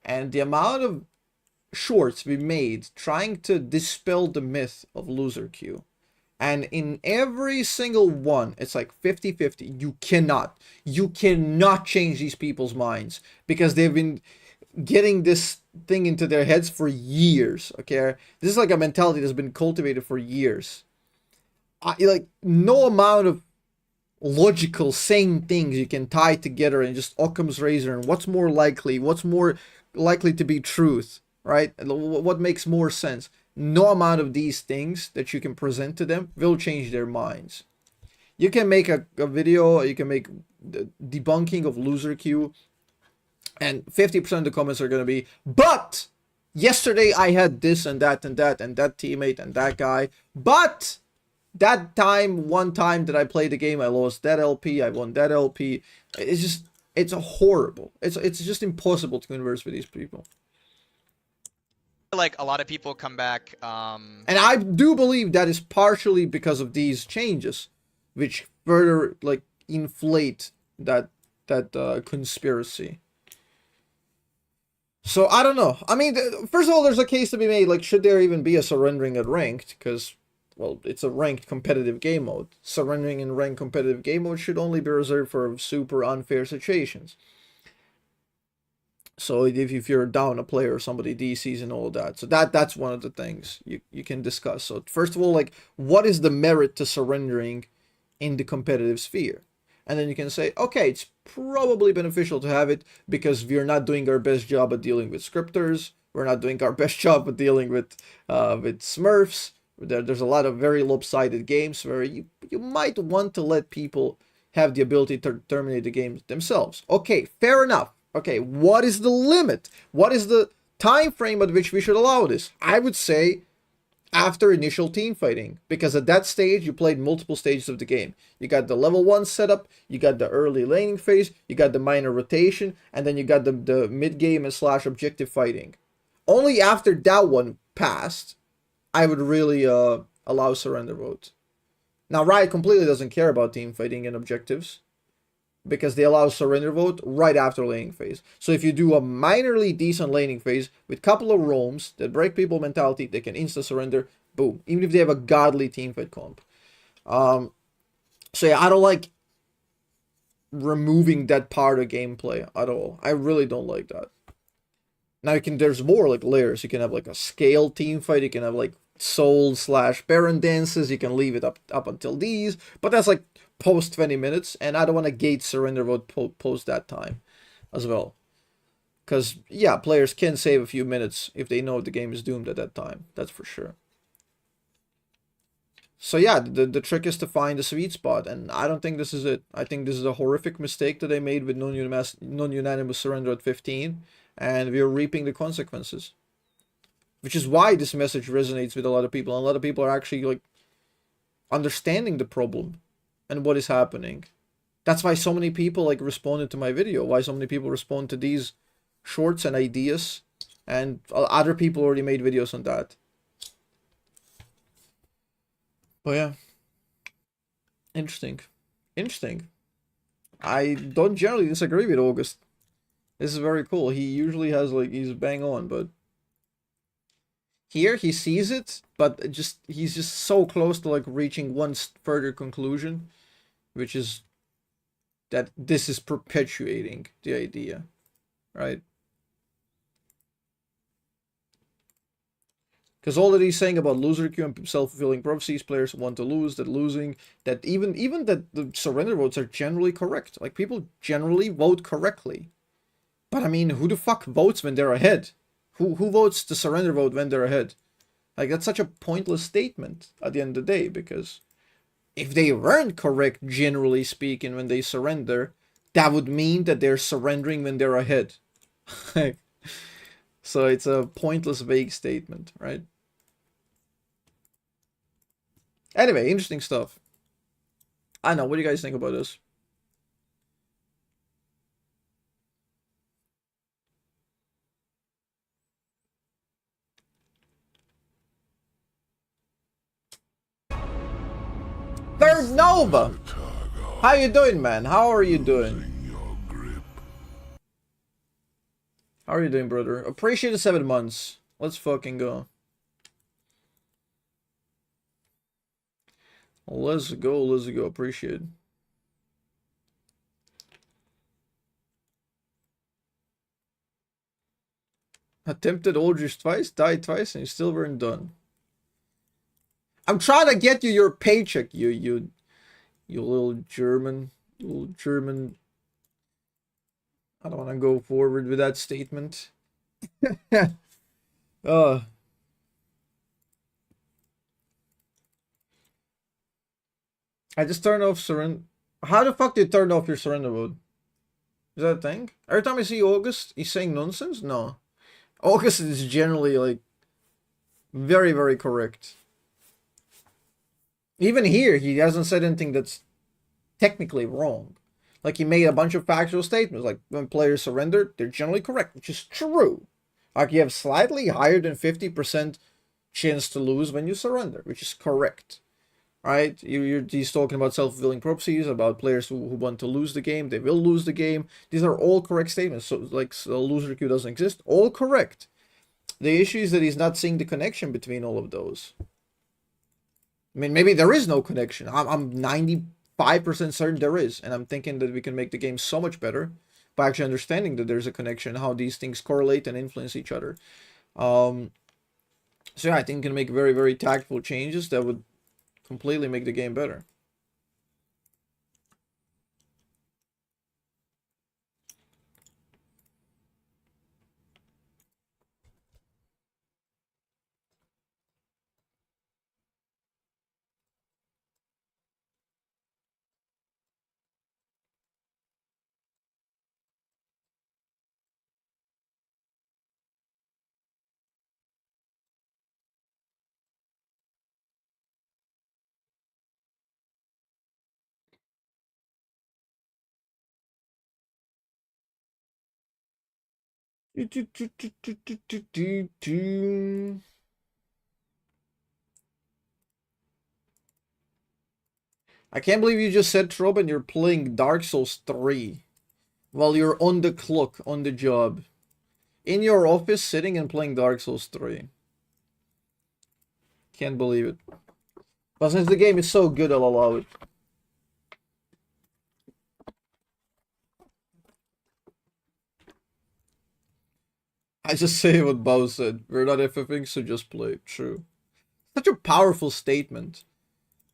And the amount of shorts we made trying to dispel the myth of loser queue. And in every single one, it's like 50-50. You cannot change these people's minds because they've been getting this thing into their heads for years, okay? This is like a mentality that's been cultivated for years. Like, no amount of logical, sane things you can tie together and just Occam's razor and what's more likely to be truth, right? What makes more sense? No amount of these things that you can present to them will change their minds. You can make a video, you can make the debunking of loser queue, and 50% of the comments are going to be, but yesterday I had this and that and that and that teammate and that guy, but that time, one time that I played the game, I lost that LP, I won that LP. It's horrible. It's just impossible to converse with these people. like a lot of people come back. And I do believe that is partially because of these changes, which further like inflate that conspiracy. So I don't know. I mean, first of all, there's a case to be made. Like, should there even be a surrendering at ranked? Because, well, it's a ranked competitive game mode. Surrendering in ranked competitive game mode should only be reserved for super unfair situations. So if you're down a player or somebody DCs and all of that. So that's one of the things you can discuss. So first of all, like, what is the merit to surrendering in the competitive sphere? And then you can say, okay, it's probably beneficial to have it because we're not doing our best job at dealing with scripters. We're not doing our best job at dealing with Smurfs. There's a lot of very lopsided games where you might want to let people have the ability to terminate the game themselves. Okay, fair enough. Okay, what is the limit? What is the time frame at which we should allow this? I would say after initial team fighting, because at that stage you played multiple stages of the game. You got the level 1 setup, you got the early laning phase, you got the minor rotation, and then you got the mid-game and / objective fighting. Only after that one passed, I would really allow surrender vote. Now Riot completely doesn't care about team fighting and objectives, because they allow surrender vote right after laning phase. So if you do a minorly decent laning phase with a couple of roams that break people mentality, they can insta surrender, boom. Even if they have a godly teamfight comp. So yeah, I don't like removing that part of gameplay at all. I really don't like that. Now there's more like layers. You can have like a scale team fight. You can have like soul/baron dances. You can leave it up until these, but that's like post 20 minutes, and I don't want to gate surrender vote post that time as well. Because yeah, players can save a few minutes if they know the game is doomed at that time. That's for sure. So yeah, the trick is to find the sweet spot, and I don't think this is it. I think this is a horrific mistake that they made with non-unanimous surrender at 15, and we are reaping the consequences. Which is why this message resonates with a lot of people, and a lot of people are actually like understanding the problem and what is happening. That's why so many people like responded to my video, why so many people respond to these shorts and ideas, and other people already made videos on that. But yeah, interesting. I don't generally disagree with August. This is very cool. He usually has like, he's bang on, but here he sees it, but he's just so close to like reaching one further conclusion, which is that this is perpetuating the idea, right? Because all that he's saying about loser queue and self-fulfilling prophecies, players want to lose, that losing, that even that the surrender votes are generally correct. Like, people generally vote correctly. But I mean, who the fuck votes when they're ahead? Who votes the surrender vote when they're ahead? Like, that's such a pointless statement at the end of the day, because if they weren't correct, generally speaking, when they surrender, that would mean that they're surrendering when they're ahead. So it's a pointless, vague statement, right? Anyway, interesting stuff. I know, what do you guys think about this? Third Nova! How you doing, man? How are you doing? How are you doing, brother? Appreciate the 7 months. Let's fucking go. Let's go. Appreciate it. Attempted Aldrich twice, died twice, and you still weren't done. I'm trying to get you your paycheck, you little German. I don't want to go forward with that statement. I just turned off surrender. How the fuck did you turn off your surrender mode? Is that a thing? Every time I see August, he's saying nonsense? No. August is generally like very, very correct. Even here, he hasn't said anything that's technically wrong. Like, he made a bunch of factual statements. Like, when players surrender, they're generally correct, which is true. Like, you have slightly higher than 50% chance to lose when you surrender, which is correct. Right? He's talking about self-fulfilling prophecies, about players who want to lose the game. They will lose the game. These are all correct statements. So, like, a loser queue doesn't exist. All correct. The issue is that he's not seeing the connection between all of those. I mean, maybe there is no connection. I'm 95% certain there is. And I'm thinking that we can make the game so much better by actually understanding that there's a connection, how these things correlate and influence each other. So yeah, I think we can make very, very tactful changes that would completely make the game better. I can't believe you just said, Robin, you're playing Dark Souls 3 while you're on the clock, on the job. In your office, sitting and playing Dark Souls 3. Can't believe it. But since the game is so good, I'll allow it. I just say what Bao said. We're not FFing, so just play. True. Such a powerful statement.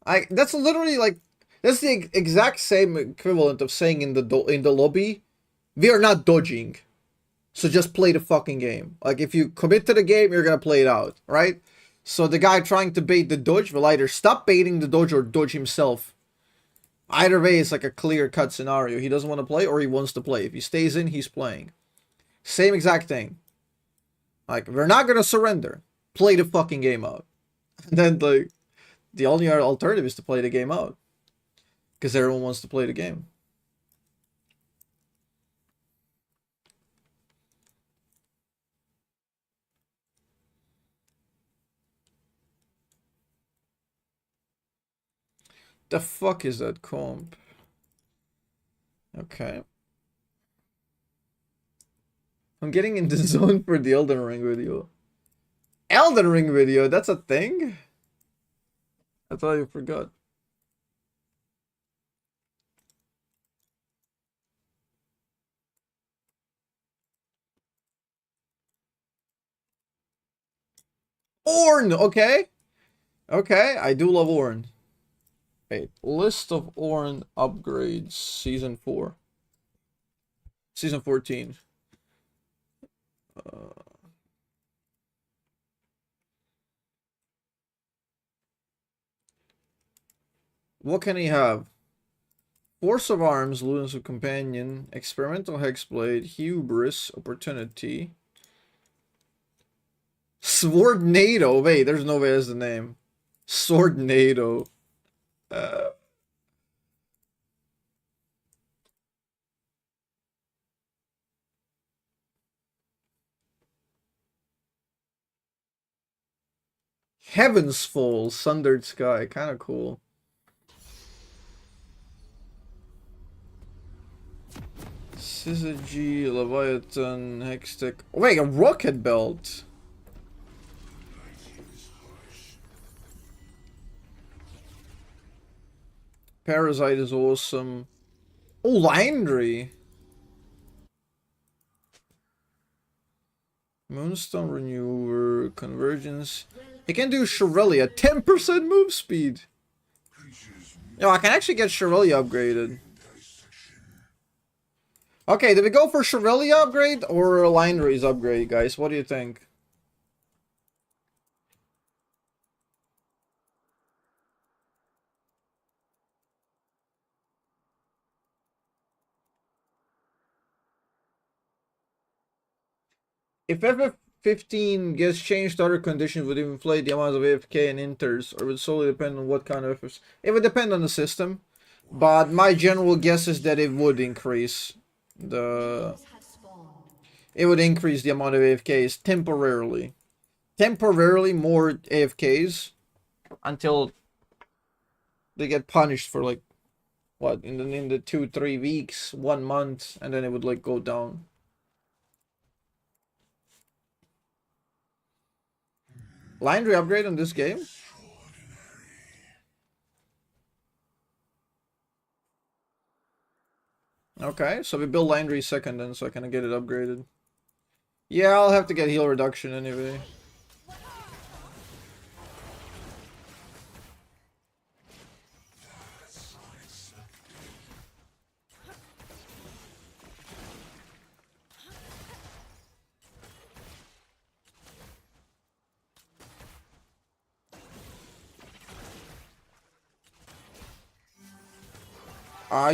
That's literally like that's the exact same equivalent of saying in the lobby, we are not dodging, so just play the fucking game. Like if you commit to the game, you're gonna play it out, right? So the guy trying to bait the dodge will either stop baiting the dodge or dodge himself. Either way, it's like a clear-cut scenario. He doesn't want to play or he wants to play. If he stays in, he's playing. Same exact thing. Like, we're not gonna surrender. Play the fucking game out. And then, like, the only alternative is to play the game out. Because everyone wants to play the game. The fuck is that comp? Okay. I'm getting in the zone for the Elden Ring video. Elden Ring video? That's a thing? I thought you forgot. Ornn! Okay. Okay, I do love Ornn. Wait, list of Ornn upgrades, Season 4. Season 14. What can he have? Force of Arms, Luminous Companion, Experimental Hexblade, Hubris, Opportunity. Swordnado. Wait, there's no way that's the name. Swordnado. Heaven's Fall, Sundered Sky. Kind of cool. Syzygy, Leviathan, Hextech. Oh, wait, a Rocket Belt. Parasite is awesome. Oh, Landry. Moonstone Renewer, Convergence. He can do Shirelli at 10% move speed. Yo, I can actually get Shirelli upgraded. Okay, did we go for Shirelli upgrade or Landry's upgrade, guys? What do you think? If FF15 gets changed to other conditions, would it inflate the amount of AFK and inters, or would it solely depend on what kind of FFs? It would depend on the system, but my general guess is that it would increase the... It would increase the amount of AFKs temporarily. Temporarily more AFKs until they get punished for like, what, in the 2-3 weeks, 1 month, and then it would like go down. Landry upgrade on this game? Okay, so we build Landry second then, so I can get it upgraded. Yeah, I'll have to get heal reduction anyway.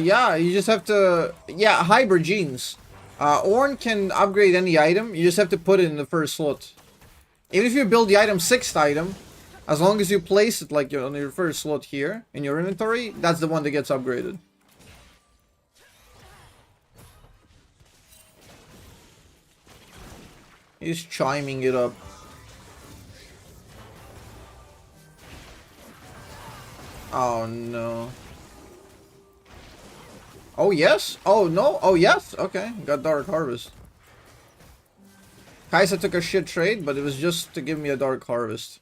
Yeah, you just have to... Yeah, hybrid genes. Ornn can upgrade any item, you just have to put it in the first slot. Even if you build the item 6th item, as long as you place it like on your first slot here, in your inventory, that's the one that gets upgraded. He's chiming it up. Oh no. Oh yes? Oh no? Oh yes? Okay, got Dark Harvest. Kaisa took a shit trade, but it was just to give me a Dark Harvest.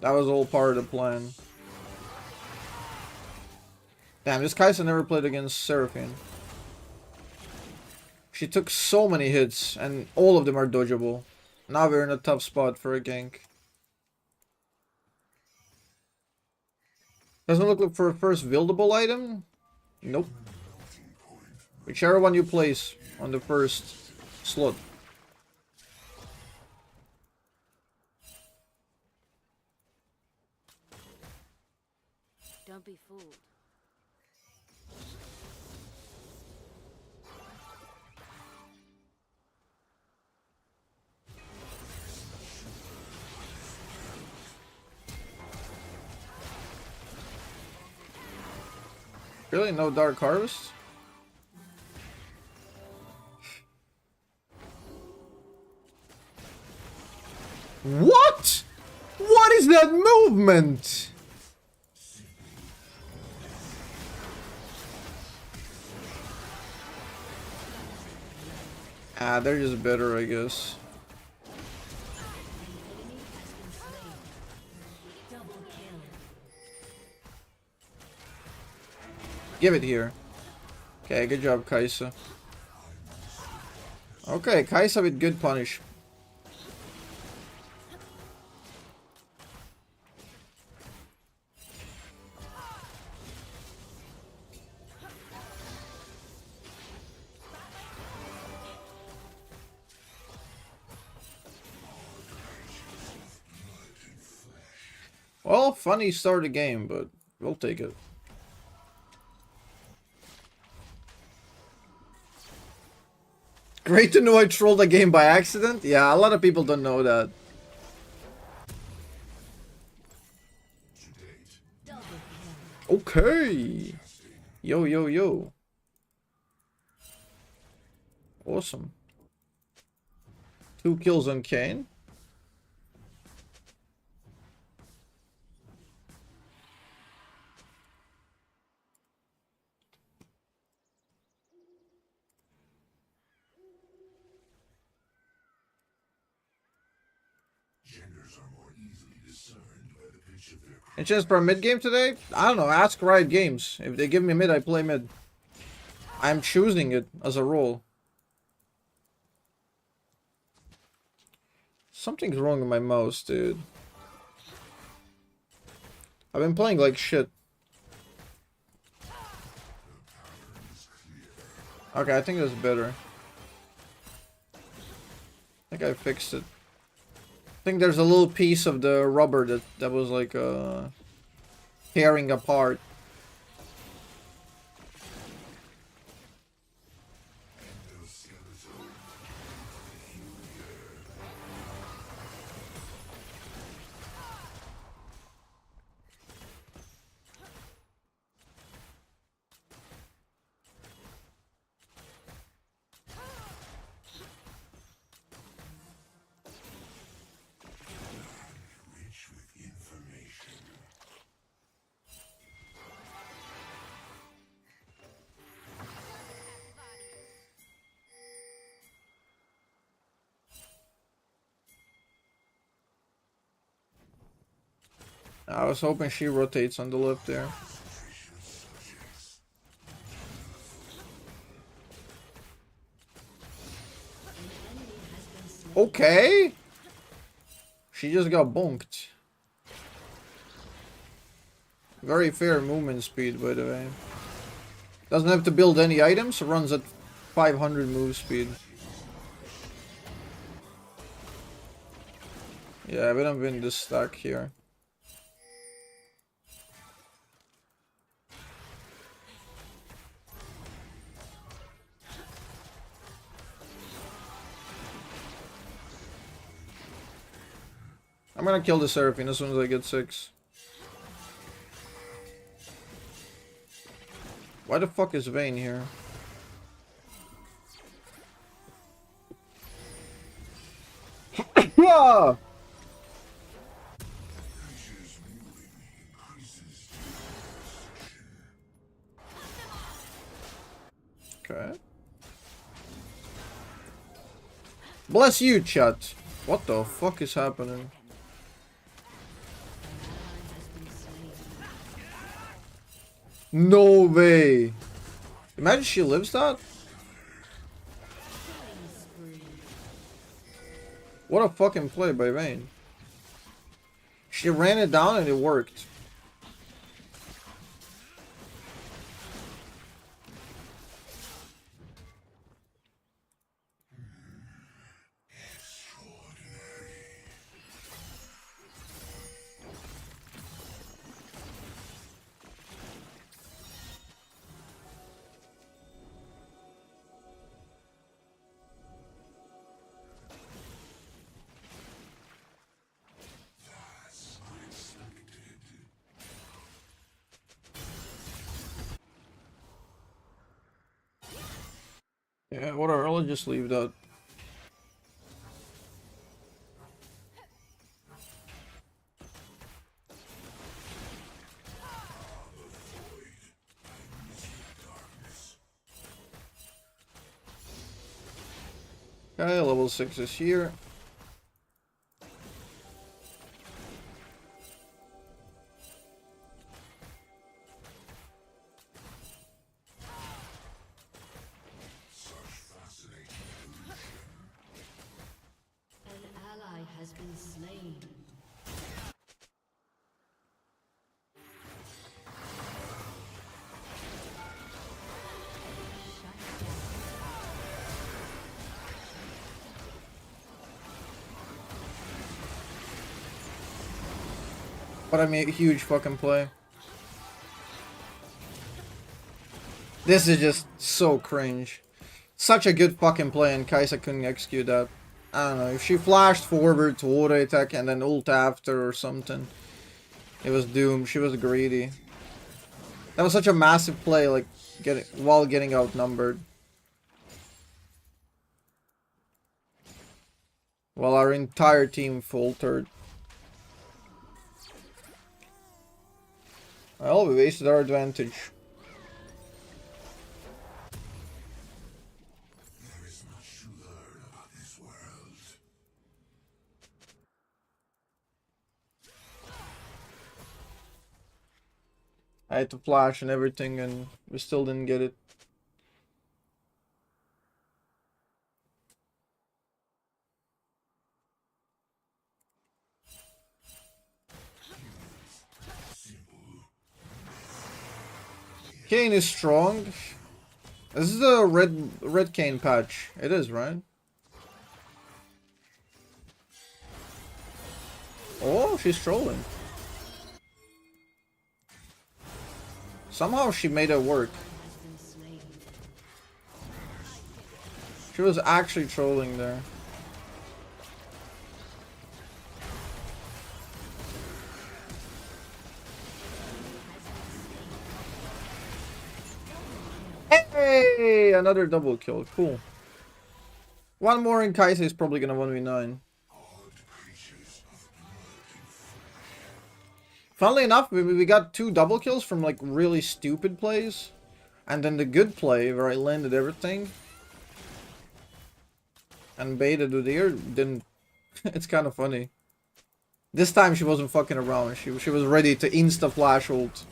That was all part of the plan. Damn, this Kaisa never played against Seraphine. She took so many hits, and all of them are dodgeable. Now we're in a tough spot for a gank. Doesn't look like for a first buildable item? Nope. Whichever one you place on the first slot. Don't be fooled. Really? No Dark Harvest? What? What is that movement? Ah, they're just better, I guess. Give it here. Okay, good job, Kaisa. Okay, Kaisa with good punish. Well, funny start of the game, but we'll take it. Great to know I trolled a game by accident? Yeah, a lot of people don't know that. Okay. Yo, yo, yo. Awesome. 2 kills on Kane. Any chance for a mid game today? I don't know. Ask Riot Games. If they give me mid, I play mid. I'm choosing it as a role. Something's wrong with my mouse, dude. I've been playing like shit. Okay, I think that's better. I think I fixed it. I think there's a little piece of the rubber that was like tearing apart. I was hoping she rotates on the left there. Okay. She just got bonked. Very fair movement speed, by the way. Doesn't have to build any items, runs at 500 move speed. Yeah, we don't win this stack here. I'm gonna kill the Seraphine as soon as I get 6. Why the fuck is Vayne here? Okay. Bless you, chat. What the fuck is happening? No way. Imagine she lives that. What a fucking play by Vayne. She ran it down and it worked. Yeah, whatever, I'll just leave that. Okay, level 6 is here. An ally has been slain. But I made a huge fucking play. This is just so cringe. Such a good fucking play and Kai'Sa couldn't execute that. I don't know, if she flashed forward to auto attack and then ult after or something, it was doomed. She was greedy. That was such a massive play, like while getting outnumbered. While our entire team faltered. Well, we wasted our advantage. There is much to learn about this world. I had to flash and everything and we still didn't get it. Kane is strong. This is the red Kane patch. It is, right? Oh, she's trolling. Somehow she made it work. She was actually trolling there. Hey, another double kill. Cool. One more and Kai'Sa is probably gonna 1v9. Funnily enough, we got 2 double kills from like really stupid plays. And then the good play where I landed everything. And baited with ear didn't. It's kind of funny. This time she wasn't fucking around. She was ready to insta flash ult.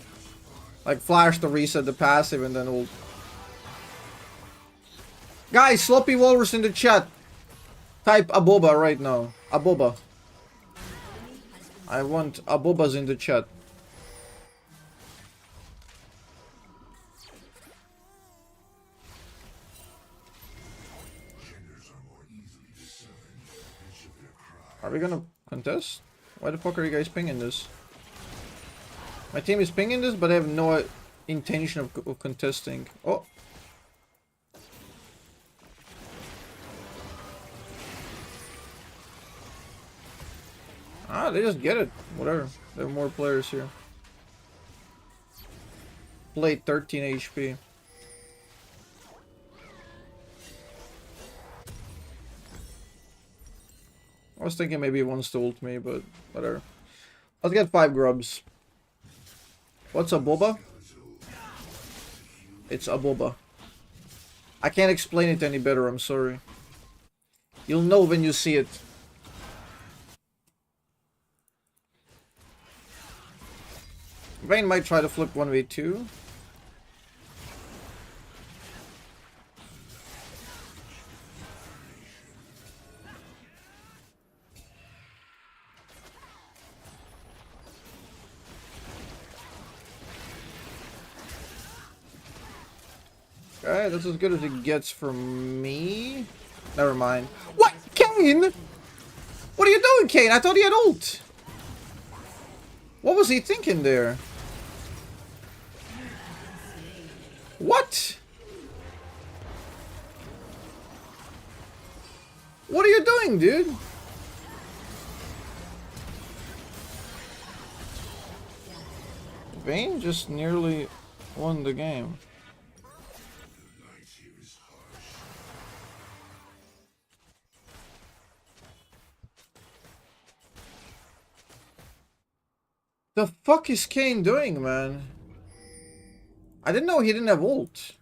Like flash to reset the passive and then ult. Guys, Sloppy Walrus in the chat. Type Aboba right now. Aboba. I want Abobas in the chat. Are we gonna contest? Why the fuck are you guys pinging this? My team is pinging this, but I have no intention of contesting. Oh. Ah, they just get it. Whatever. There are more players here. Played 13 HP. I was thinking maybe he wants to ult me, but whatever. Let's get 5 grubs. What's a boba? It's a boba. I can't explain it any better, I'm sorry. You'll know when you see it. Vayne might try to flip 1v2. Okay, that's as good as it gets from me. Never mind. What? Kane? What are you doing, Kane? I thought he had ult. What was he thinking there? What? What are you doing, dude? Vayne just nearly won the game. The fuck is Kane doing, man? I didn't know he didn't have ult.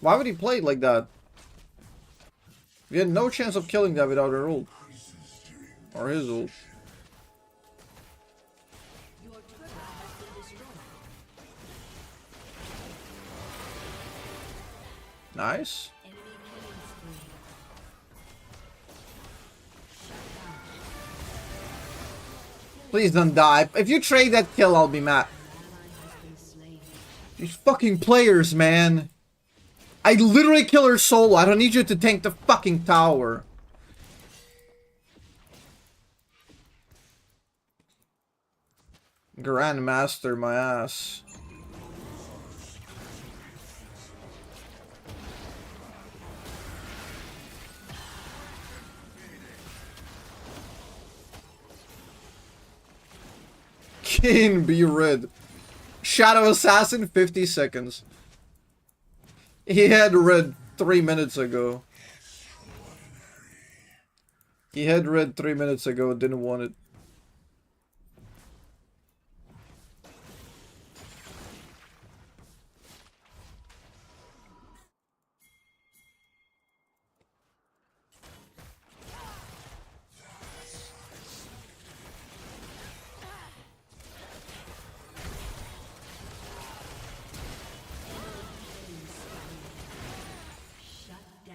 Why would he play it like that? We had no chance of killing that without her ult. Or his ult. Nice. Please don't die. If you trade that kill, I'll be mad. These fucking players, man. I literally kill her solo. I don't need you to tank the fucking tower. Grandmaster, my ass. Kane be red. Shadow Assassin, 50 seconds. He had red 3 minutes ago. He had red 3 minutes ago, didn't want it.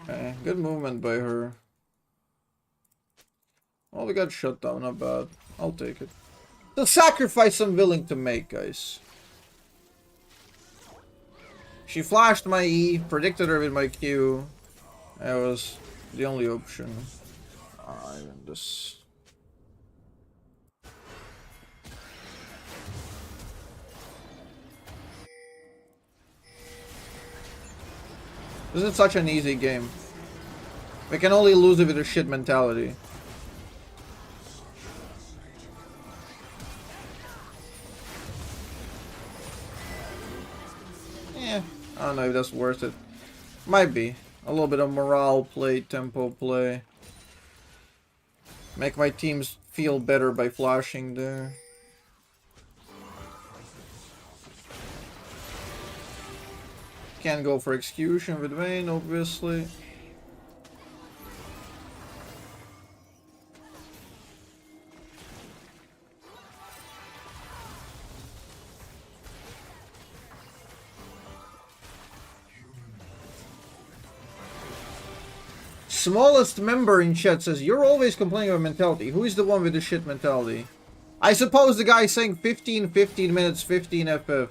Okay, good movement by her. Oh, we got shut down, not bad. I'll take it. The sacrifice I'm willing to make, guys. She flashed my E, predicted her with my Q. That was the only option. Even this. This is such an easy game. We can only lose it with a shit mentality. Yeah, I don't know if that's worth it. Might be. A little bit of morale play, tempo play. Make my teams feel better by flashing there. Can't go for execution with Vayne, obviously. Smallest member in chat says, you're always complaining about mentality. Who is the one with the shit mentality? I suppose the guy saying 15 minutes, 15 FF.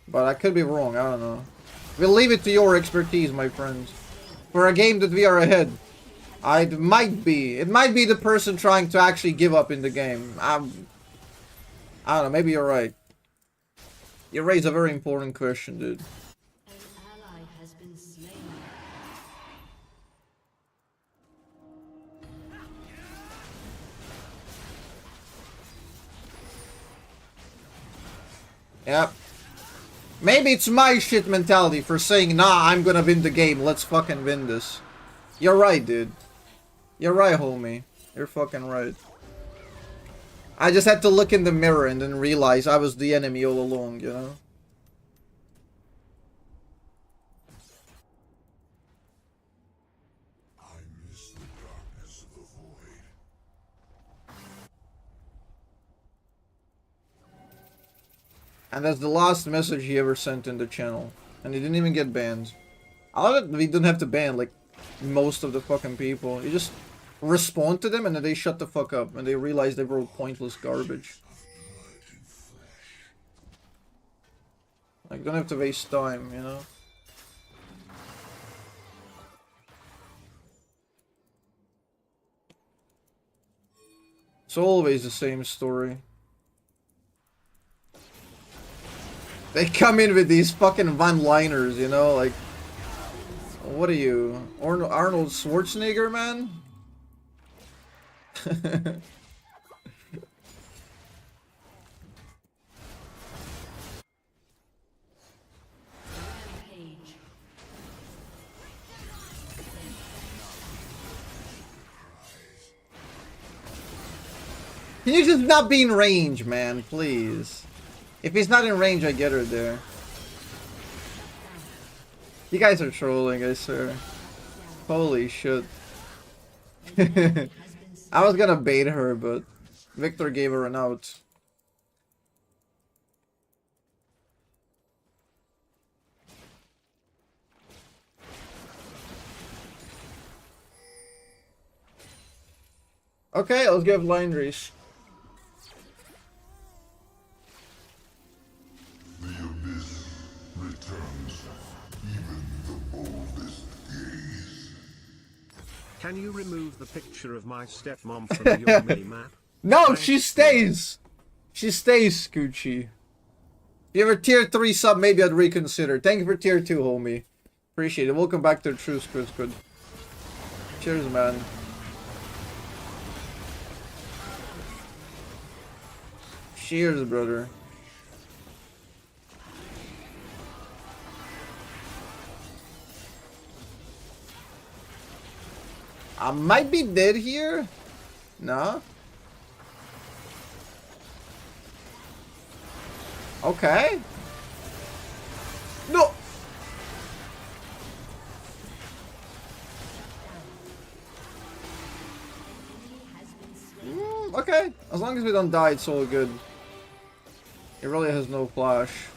But I could be wrong, I don't know. We'll leave it to your expertise, my friends. For a game that we are ahead. It might be the person trying to actually give up in the game. I don't know, maybe you're right. You raise a very important question, dude. An ally has been slain. Yep. Maybe it's my shit mentality for saying, nah, I'm gonna win the game. Let's fucking win this. You're right, dude. You're right, homie. You're fucking right. I just had to look in the mirror and then realize I was the enemy all along, you know? I miss the darkness of the void. And that's the last message he ever sent in the channel. And he didn't even get banned. I love that we didn't have to ban, like, most of the fucking people. You just respond to them and then they shut the fuck up. And they realize they wrote pointless garbage. Like, don't have to waste time, you know? It's always the same story. They come in with these fucking one-liners, you know? Like, what are you? Arnold Schwarzenegger, man? Can you just not be in range, man, please? If he's not in range, I get her there. You guys are trolling, I swear. Holy shit. I was gonna bait her, but Victor gave her an out. Okay, let's give line race. The abyss returns, even the boldest gaze. Can you remove the picture of my stepmom from your mini-map? No, she stays! She stays, Scoochie. If you have a tier 3 sub, maybe I'd reconsider. Thank you for tier 2, homie. Appreciate it. Welcome back to the True Squid Squid. Cheers, man. Cheers, brother. I might be dead here. No. Okay. No. Okay. As long as we don't die, it's all good. It really has no flash.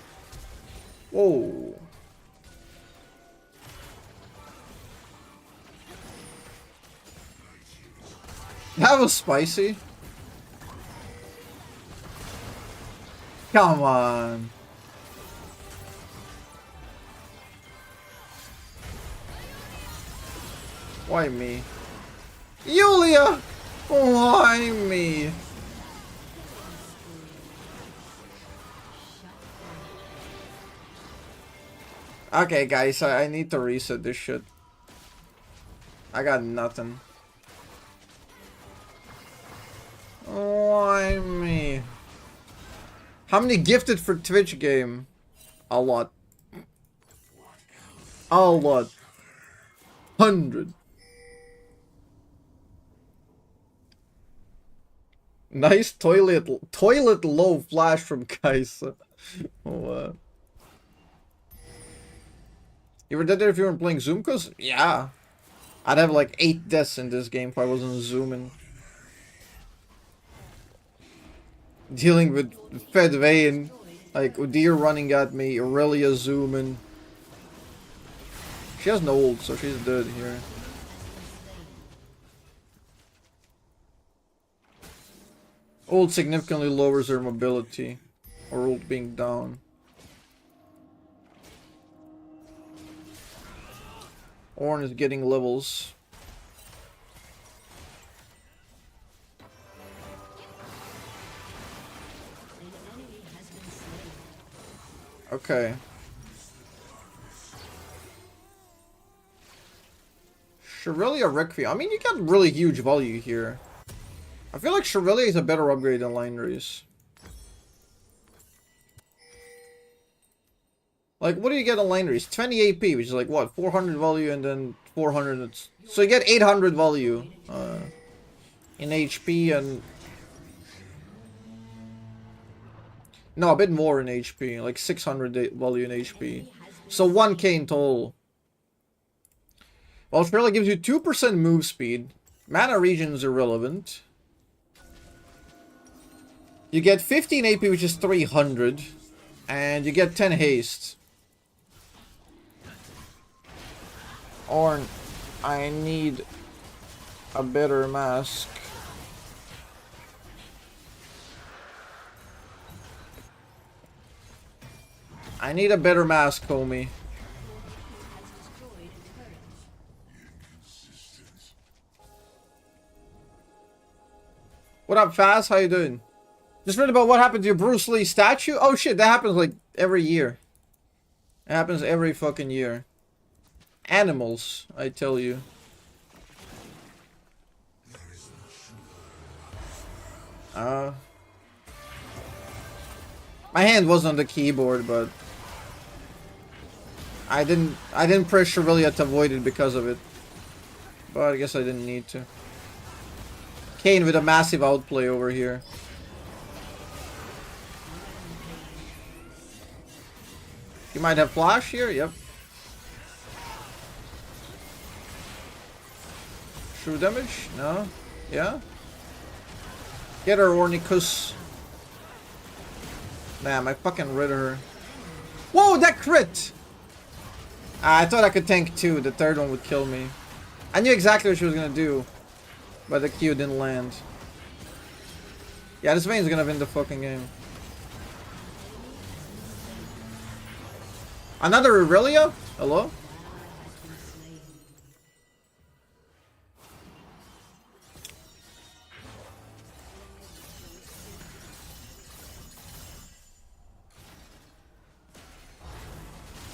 Whoa. That was spicy. Come on. Why me? Yulia! Why me? Okay, guys, I need to reset this shit. I got nothing. Why me? How many gifted for Twitch game? A lot. A lot. 100. Nice toilet low flash from Kaisa. Oh, you were dead there if you weren't playing Zoomcos? Yeah. I'd have like 8 deaths in this game if I wasn't zooming. Dealing with Fed Vayne, like Udyr running at me, Aurelia zooming. She has no ult, so she's dead here. Ult significantly lowers her mobility, or ult being down. Ornn is getting levels. Okay. Shirelia Requiem. I mean, you got really huge value here. I feel like Shirelia is a better upgrade than Line Race. Like, what do you get on Line Race? 20 AP, which is like, what, 400 value and then 400. So you get 800 value in HP and... No, a bit more in HP, like 600 value in HP. So 1k in total. Well, Shirelia gives you 2% move speed. Mana regen is irrelevant. You get 15 AP, which is 300. And you get 10 haste. Ornn, I need a better mask. I need a better mask, homie. What up, Faz? How you doing? Just read about what happened to your Bruce Lee statue. Oh shit, that happens like every year. It happens every fucking year. Animals, I tell you. My hand was on the keyboard, but I didn't press Shrivelia to avoid it because of it. But I guess I didn't need to. Kane with a massive outplay over here. You might have flash here, yep. True damage? No? Yeah? Get her, Ornicus. Damn, I fucking rid her. Whoa, that crit! I thought I could tank two. The third one would kill me. I knew exactly what she was gonna do. But the Q didn't land. Yeah, this Vayne's gonna win the fucking game. Another Aurelia? Hello?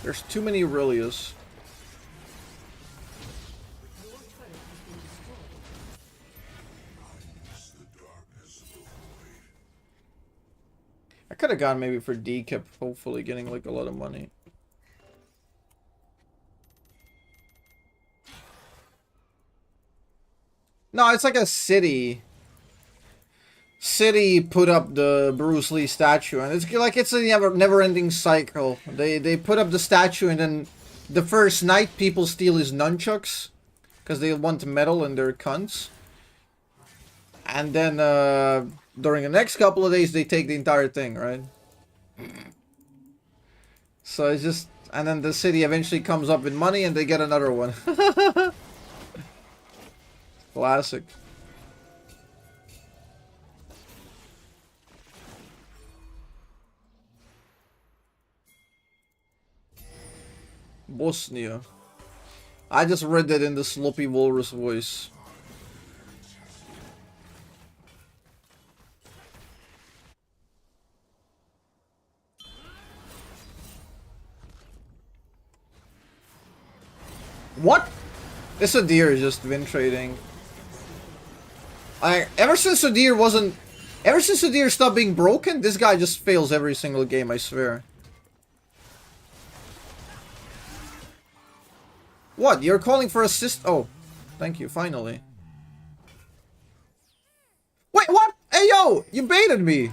There's too many Aurelias. I could have gone maybe for decap, hopefully getting like a lot of money. No, it's like a city. City put up the Bruce Lee statue, and it's like it's a never-ending cycle. They put up the statue, and then the first night people steal his nunchucks because they want metal and they're cunts. And then during the next couple of days, they take the entire thing, right? So it's just, and then the city eventually comes up with money, and they get another one. Classic. Bosnia. I just read that in the sloppy walrus voice. What? This Adir is just win trading. Ever since Adir stopped being broken, this guy just fails every single game, I swear. What? You're calling for assist? Oh, thank you, finally. Wait, what? Hey, yo! You baited me!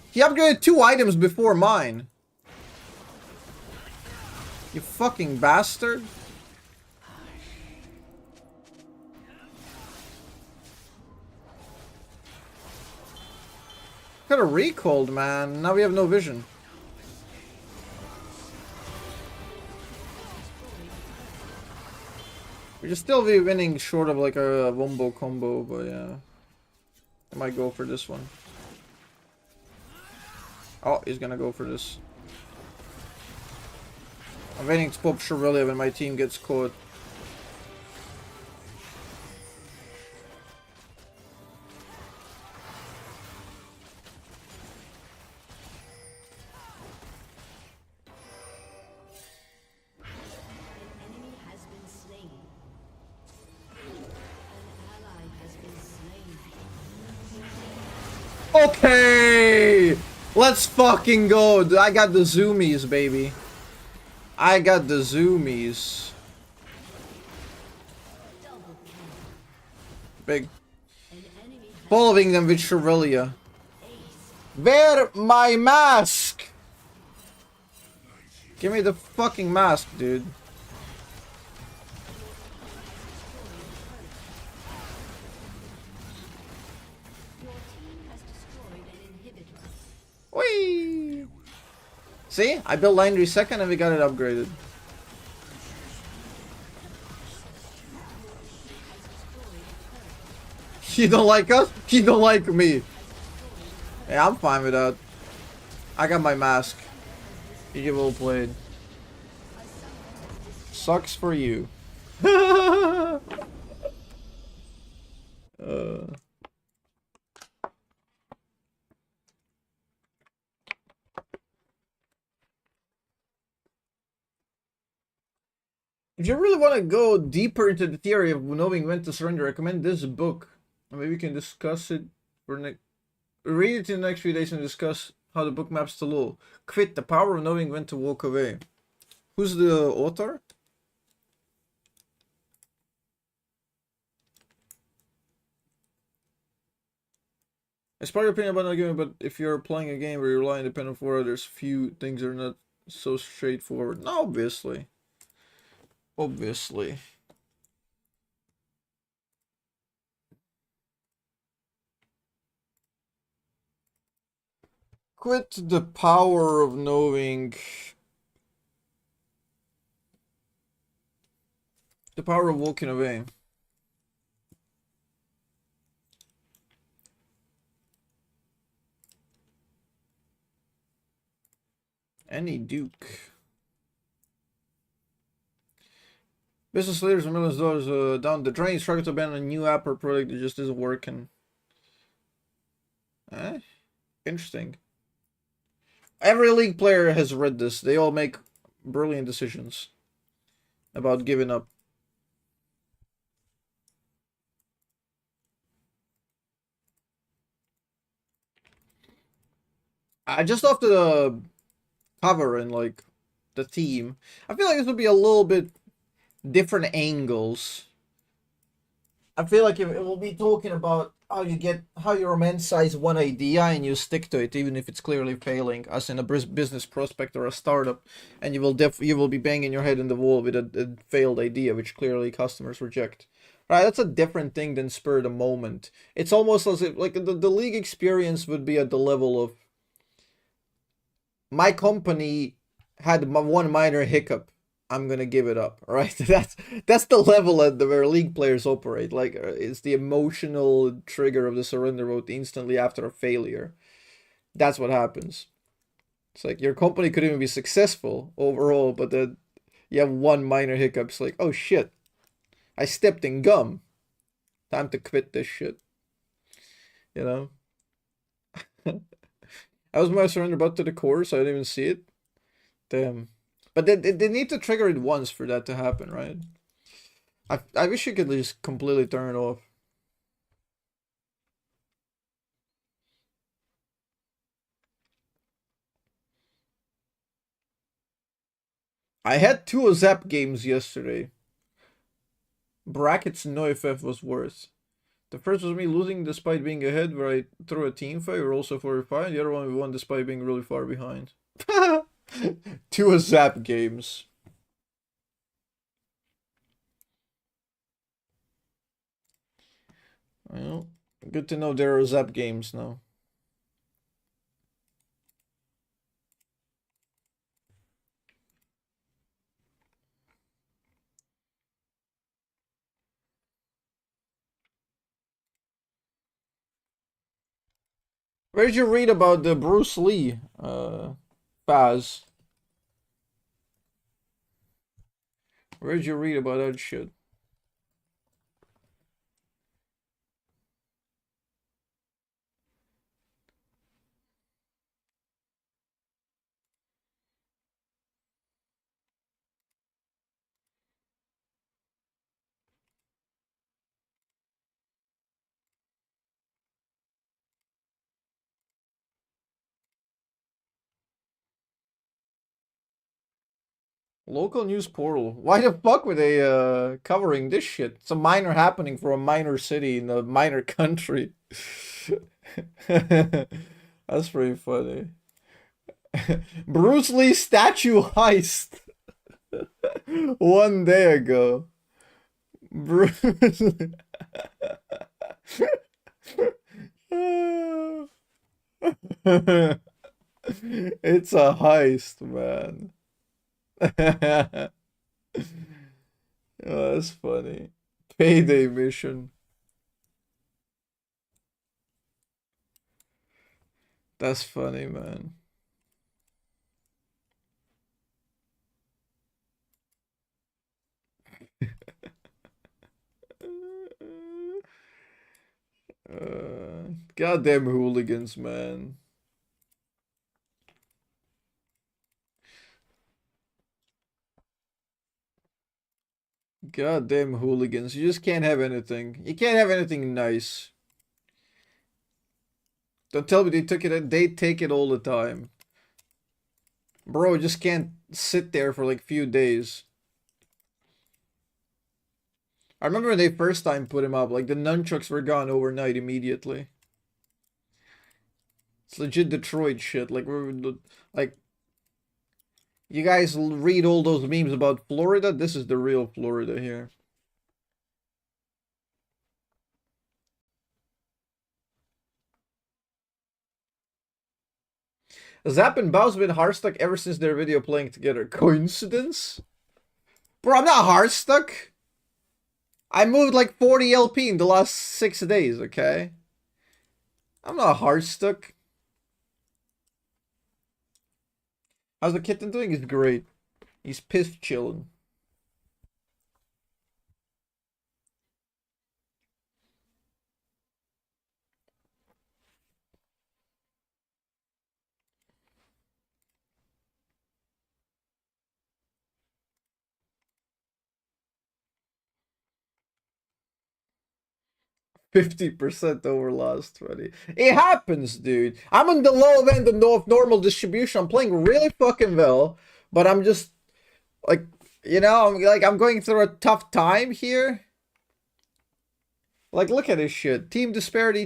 He upgraded 2 items before mine. You fucking bastard. Got a recalled, man. Now we have no vision. We should still be winning short of like a wombo combo, but yeah. I might go for this one. Oh, he's gonna go for this. I'm waiting to pop Shrivelia when my team gets caught. Okay! Let's fucking go! I got the zoomies, baby. I got the zoomies. Big. Following them with Shrivelia. Wear my mask! Give me the fucking mask, dude. Whee! See? I built Landry second and we got it upgraded. You don't like us? You don't like me. Yeah, I'm fine with that. I got my mask. You well played. Sucks for you. If you really want to go deeper into the theory of knowing when to surrender, I recommend this book. Maybe we can discuss it for read it in the next few days and discuss how the book maps to law. Quit: The Power of Knowing When to Walk Away. Who's the author? It's part of your opinion about not giving, but if you're playing a game where you rely independent for others, few things are not so straightforward. No, obviously. Obviously. Quit the power of knowing. The power of walking away. Any Duke. Business leaders and millions of dollars down the drain struggle to abandon a new app or product that just isn't working. Interesting. Every League player has read this. They all make brilliant decisions about giving up. I just off the cover and like the theme, I feel like this would be a little bit different angles. I feel like it will be talking about how you romanticize one idea and you stick to it even if it's clearly failing, as in a business prospect or a startup, and you will be banging your head in the wall with a failed idea which clearly customers reject. Right, that's a different thing than spur of the moment. It's almost as if like the League experience would be at the level of my company had one minor hiccup, I'm gonna give it up. Right? That's the level at where League players operate. Like, it's the emotional trigger of the surrender vote instantly after a failure. That's what happens. It's like your company could even be successful overall, but then you have one minor hiccup. It's like, oh shit, I stepped in gum. Time to quit this shit. You know. I was my surrender button to the core, so I didn't even see it. Damn. But they need to trigger it once for that to happen, right? I wish you could just completely turn it off. I had 2 Azzapp games yesterday. Brackets no FF was worse. The first was me losing despite being ahead, where I threw a team fight, or also 4-5. The other one we won despite being really far behind. 2 Azzapp games. Well, good to know there are Azzapp games now. Where did you read about the Bruce Lee, Baz? Where did you read about that shit? Local news portal. Why the fuck were they covering this shit? It's a minor happening for a minor city in a minor country. That's pretty funny. Bruce Lee statue heist. 1 day ago. Bruce It's a heist, man. Oh, that's funny. Payday mission. That's funny, man. Goddamn hooligans, man. Goddamn hooligans. You just can't have anything. You can't have anything nice. Don't tell me they took it. They take it all the time. Bro, just can't sit there for like few days. I remember when they first time put him up, like the nunchucks were gone overnight immediately. It's legit Detroit shit. Like you guys read all those memes about Florida. This is the real Florida here. Azzapp and Bow's been hardstuck ever since their video playing together. Coincidence? Bro, I'm not hardstuck. I moved like 40 LP in the last 6 days, okay? I'm not hardstuck. How's the kitten doing? He's great. He's pissed chilling. %50 over last 20. It happens, dude. I'm on the low end of normal distribution. I'm playing really fucking well, but I'm just like, you know, I'm going through a tough time here. Like, look at this shit. Team disparity,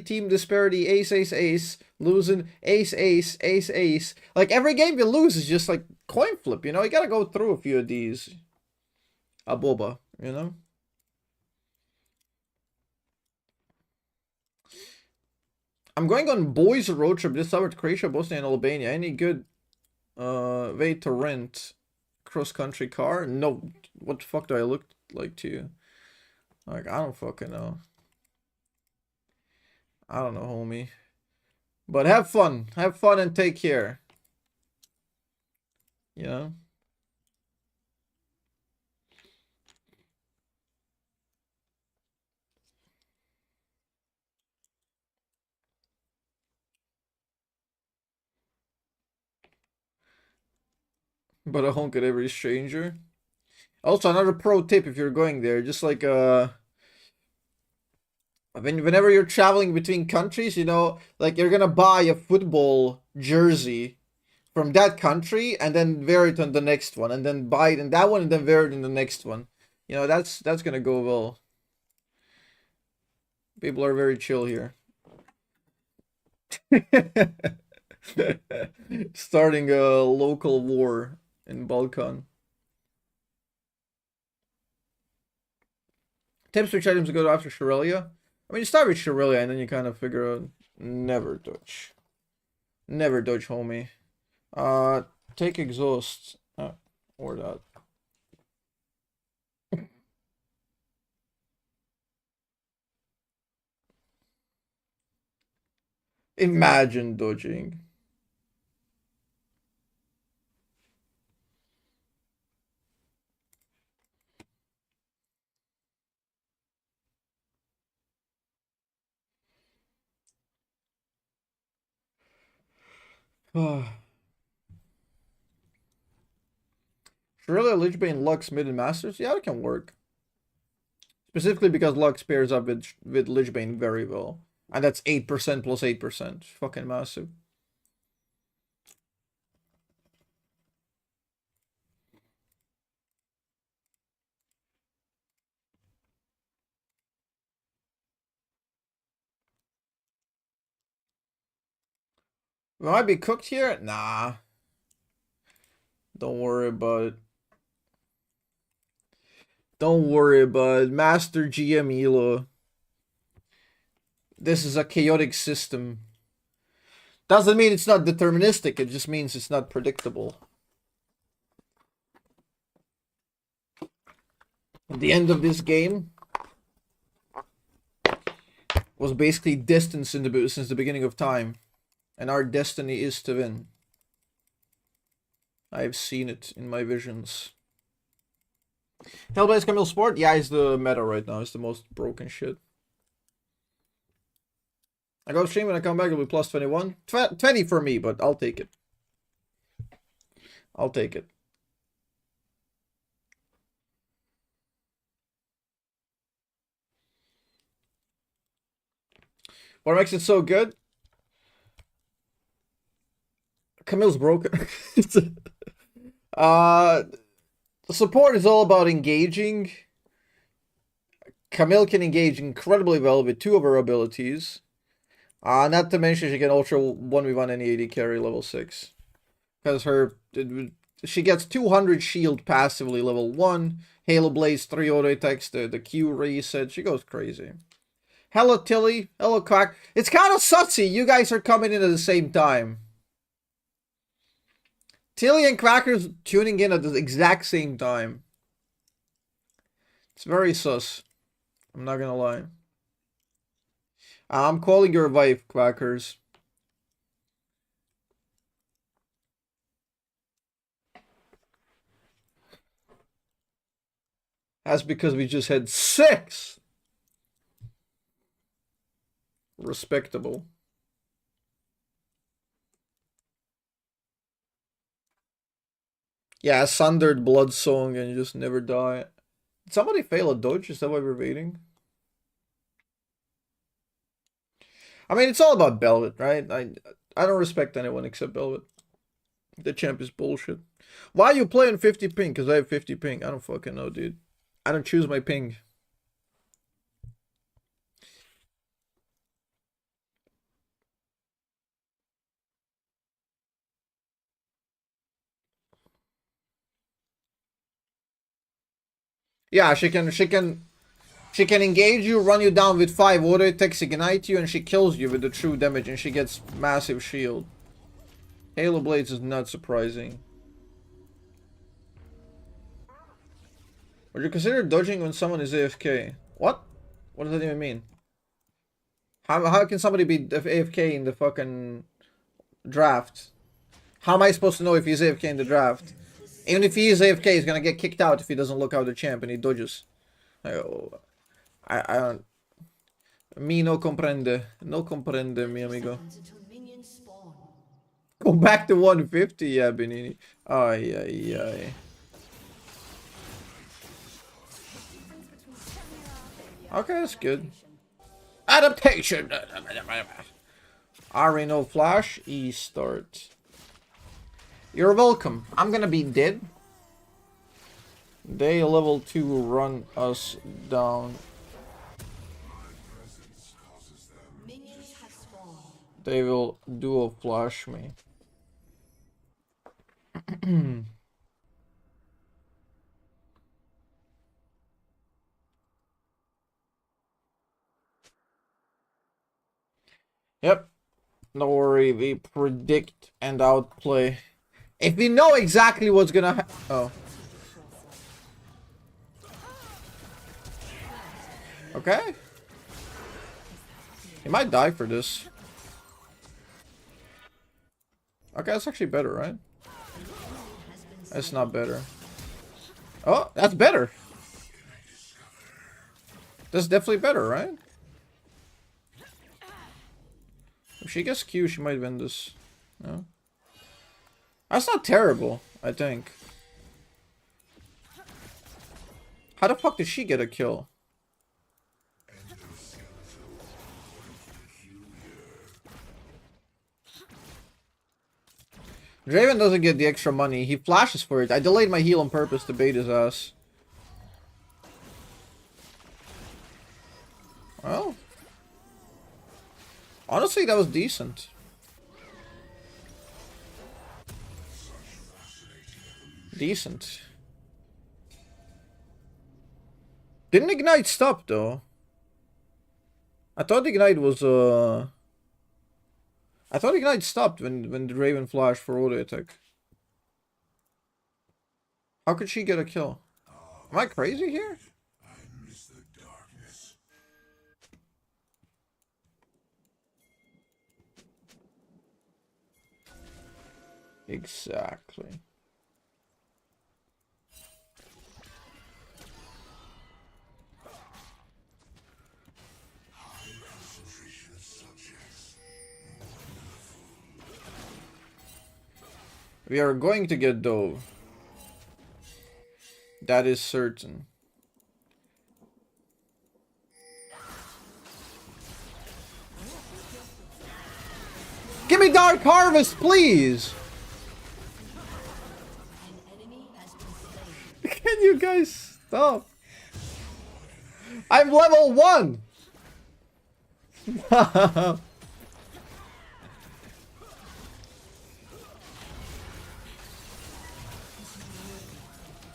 ace, ace, ace, losing, ace, ace, ace, ace. Like, every game you lose is just like coin flip, you know? You gotta go through a few of these. A boba, you know? I'm going on boys road trip this summer to Croatia, Bosnia, and Albania. Any good way to rent cross-country car? No. What the fuck do I look like to you? Like, I don't fucking know. I don't know, homie. But have fun. Have fun and take care. You know? But I honk at every stranger. Also, another pro tip if you're going there, just like whenever you're traveling between countries, you know, like you're gonna buy a football jersey from that country and then wear it on the next one, and then buy it in that one and then wear it in the next one. You know, that's gonna go well. People are very chill here. Starting a local war in Balkan. Tips which items to go after Shirelia? I mean, you start with Shirelia and then you kind of figure out never dodge. Never dodge, homie. Take exhaust. Or that. Imagine dodging. Shirelia, Lichbane, Lux, Mid, and Masters? Yeah, it can work. Specifically because Lux pairs up with Lichbane very well. And that's 8% plus 8%. Fucking massive. Will I be cooked here? Nah. Don't worry about it. Don't worry about it. Master GM Elo. This is a chaotic system. Doesn't mean it's not deterministic, it just means it's not predictable. At the end of this game was basically distant since the beginning of time. And our destiny is to win. I've seen it in my visions. Hellblaze Camille Sport? Yeah, it's the meta right now. It's the most broken shit. I go stream when I come back, it'll be plus 21. 20 for me, but I'll take it. I'll take it. What makes it so good? Camille's broken. The support is all about engaging. Camille can engage incredibly well with 2 of her abilities. Not to mention she can ultra 1v1 any AD carry level 6. Because she gets 200 shield passively level 1. Halo Blaze 3 auto attacks, the Q reset. She goes crazy. Hello Tilly. Hello Quack. It's kind of sussy. You guys are coming in at the same time. Tilly and Quacker's tuning in at the exact same time. It's very sus. I'm not gonna lie. I'm calling your wife, Quackers. That's because we just had 6. Respectable. Yeah, Sundered Blood Song and you just never die. Did somebody fail a dodge? Is that why we're waiting? I mean, it's all about Belvet, right? I don't respect anyone except Belvet. The champ is bullshit. Why are you playing 50 ping? Because I have 50 ping. I don't fucking know, dude. I don't choose my ping. Yeah, she can engage you, run you down with 5 auto attacks, ignite you, and she kills you with the true damage, and she gets massive shield. Halo Blades is not surprising. Would you consider dodging when someone is AFK? What? What does that even mean? How can somebody be AFK in the fucking draft? How am I supposed to know if he's AFK in the draft? Even if he is AFK, he's gonna get kicked out if he doesn't look out the champ and he dodges. I don't... Mi no comprende. No comprende, mi amigo. Go back to 150, yeah, Benini. Ay, ay, ay. Okay, that's good. Adaptation! Reno Flash, E-start. You're welcome. I'm gonna be dead. They level 2 run us down. They will dual flash me. Yep. Don't worry, we predict and outplay. If we know exactly what's gonna happen. Oh. Okay. He might die for this. Okay, that's actually better, right? That's not better. Oh, that's better. That's definitely better, right? If she gets Q, she might win this. No? That's not terrible, I think. How the fuck did she get a kill? Draven doesn't get the extra money. He flashes for it. I delayed my heal on purpose to bait his ass. Well. Honestly, that was decent. Decent. Didn't Ignite stop, though? I thought Ignite was, I thought Ignite stopped when the Raven flashed for auto attack. How could she get a kill? Am I crazy here? I miss the darkness. Exactly. Concentration of subjects. We are going to get dove. That is certain. Give me Dark Harvest, please! An enemy has been slain. Can you guys stop? I'm level 1!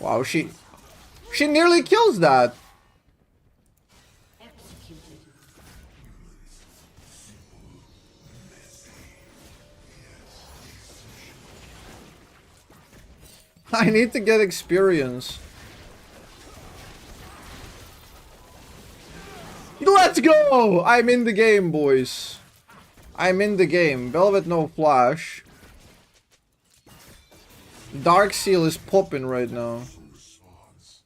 Wow, she nearly kills that. Executed. I need to get experience. Let's go! I'm in the game, boys. I'm in the game. Velvet no flash. Dark Seal is popping right now. Response.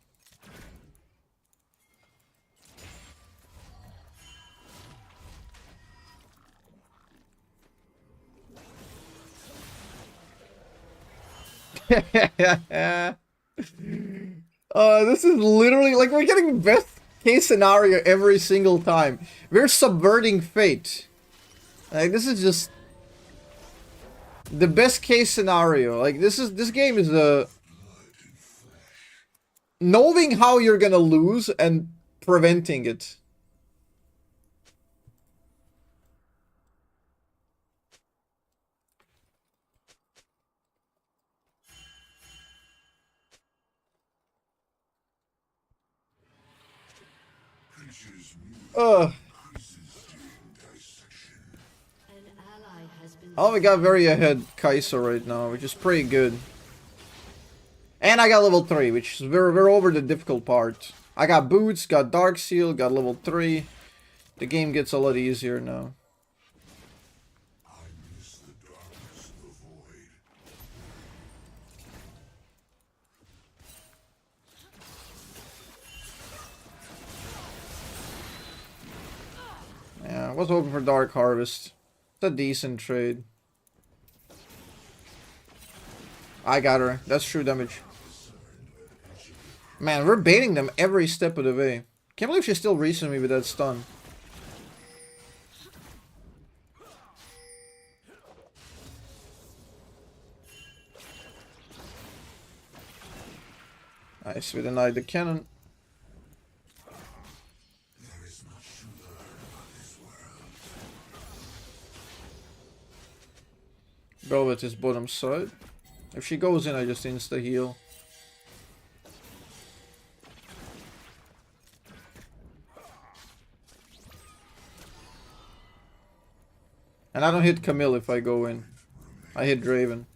This is literally like we're getting best case scenario every single time. We're subverting fate. Like this is just the best case scenario. Like this game is knowing how you're gonna lose and preventing it. Creatures move. Ugh. Increases during dissection. An ally has been Oh, we got very ahead Kai'Sa right now, which is pretty good. And I got level 3, which is we're over the difficult part. I got boots, got Dark Seal, got level 3. The game gets a lot easier now. I miss the darkness of the void. Yeah, I was hoping for Dark Harvest. It's a decent trade. I got her. That's true damage. Man, we're baiting them every step of the way. Can't believe she still reached me with that stun. Nice, we denied the cannon. There is much to learn about this world. Velvet is bottom side. If she goes in, I just insta heal. And I don't hit Camille if I go in. I hit Draven.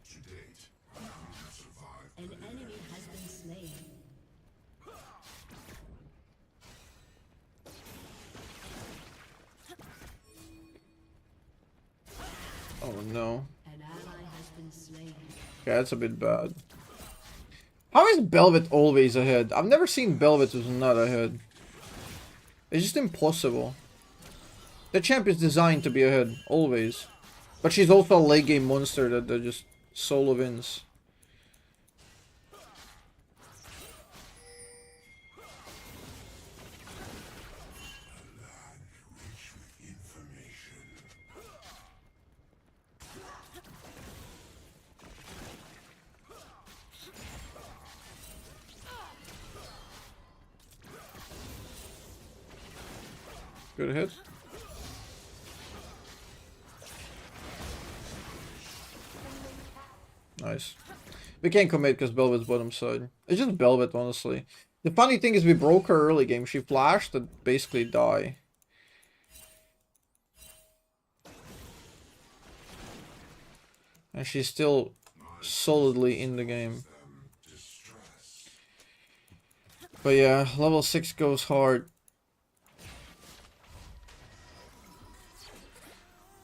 To date, none have survived. an enemy has been slain. Oh no. An ally has been slain. Okay, that's a bit bad. How is Belvet always ahead? I've never seen Belvet who's not ahead. It's just impossible. The champ is designed to be ahead, always. But she's also a late game monster that just solo wins. Rich with information. Good hit. Nice. We can't commit because Belvet's bottom side. It's just Belvet, honestly. The funny thing is we broke her early game. She flashed and basically die. And she's still solidly in the game. But yeah, level 6 goes hard.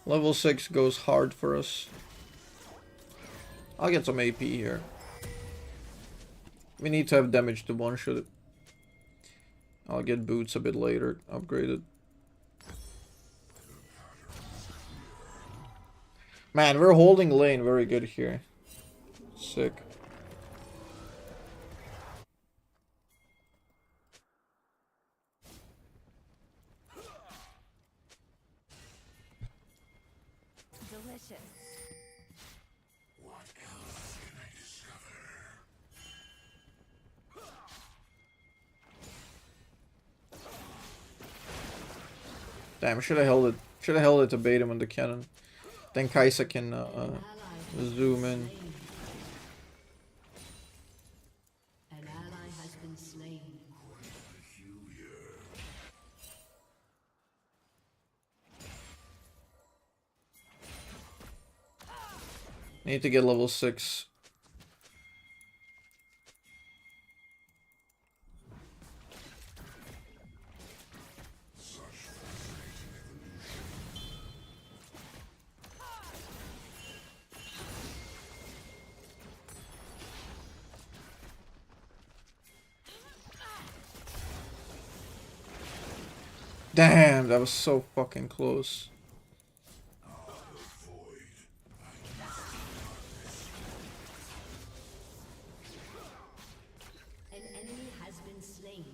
Level 6 goes hard for us. I'll get some AP here. We need to have damage to one-shot it. I'll get boots a bit later, upgraded. Man, we're holding lane very good here. Sick. Delicious. What else can I discover? Damn, should have held it. Should have held it to bait him on the cannon. Then Kaisa can zoom in. An ally has been slain. Need to get level 6. Damn, that was so fucking close. An enemy has been slain.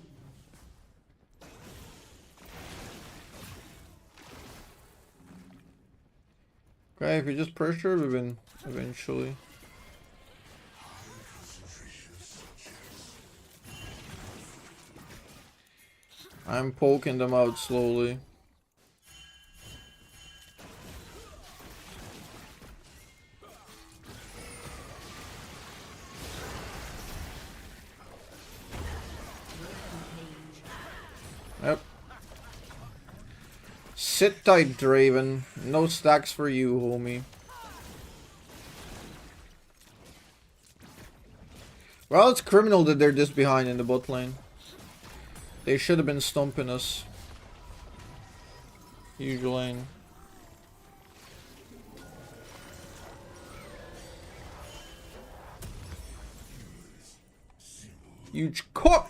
Okay, if you just pressure, we win eventually. I'm poking them out slowly. Yep. Sit tight, Draven. No stacks for you, homie. Well, it's criminal that they're this behind in the bot lane. They should have been stomping us. Huge lane. Huge cook!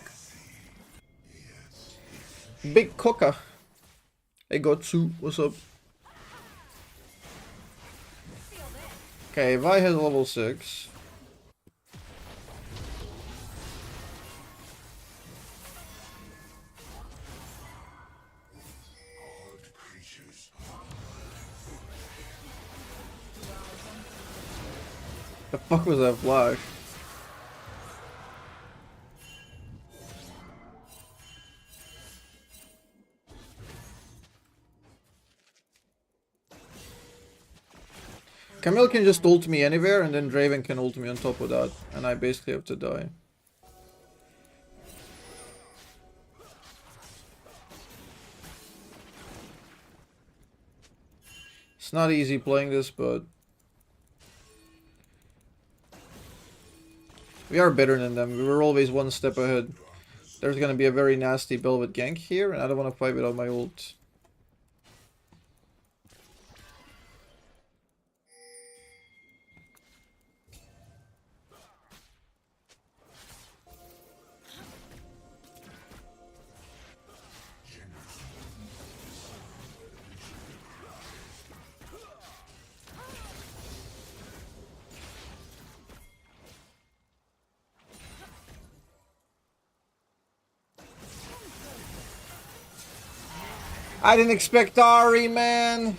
Big cooker. Hey, Gotsu, what's up? Okay, Vi has level 6. The fuck was that flash? Camille can just ult me anywhere, and then Draven can ult me on top of that, and I basically have to die. It's not easy playing this, but we are better than them. We were always one step ahead. There's gonna be a very nasty Velvet gank here, and I don't want to fight without my ult. I didn't expect Ari, man.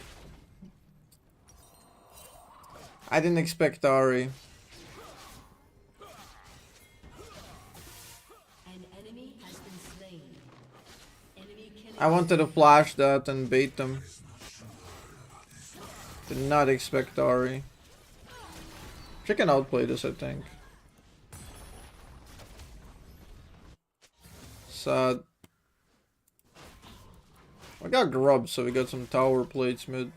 I didn't expect Ari. An enemy has been slain. Enemy killing. I wanted to flash that and bait them. Did not expect Ari. She can outplay this, I think. Sad. I got grubbed, so we got some tower plates mid.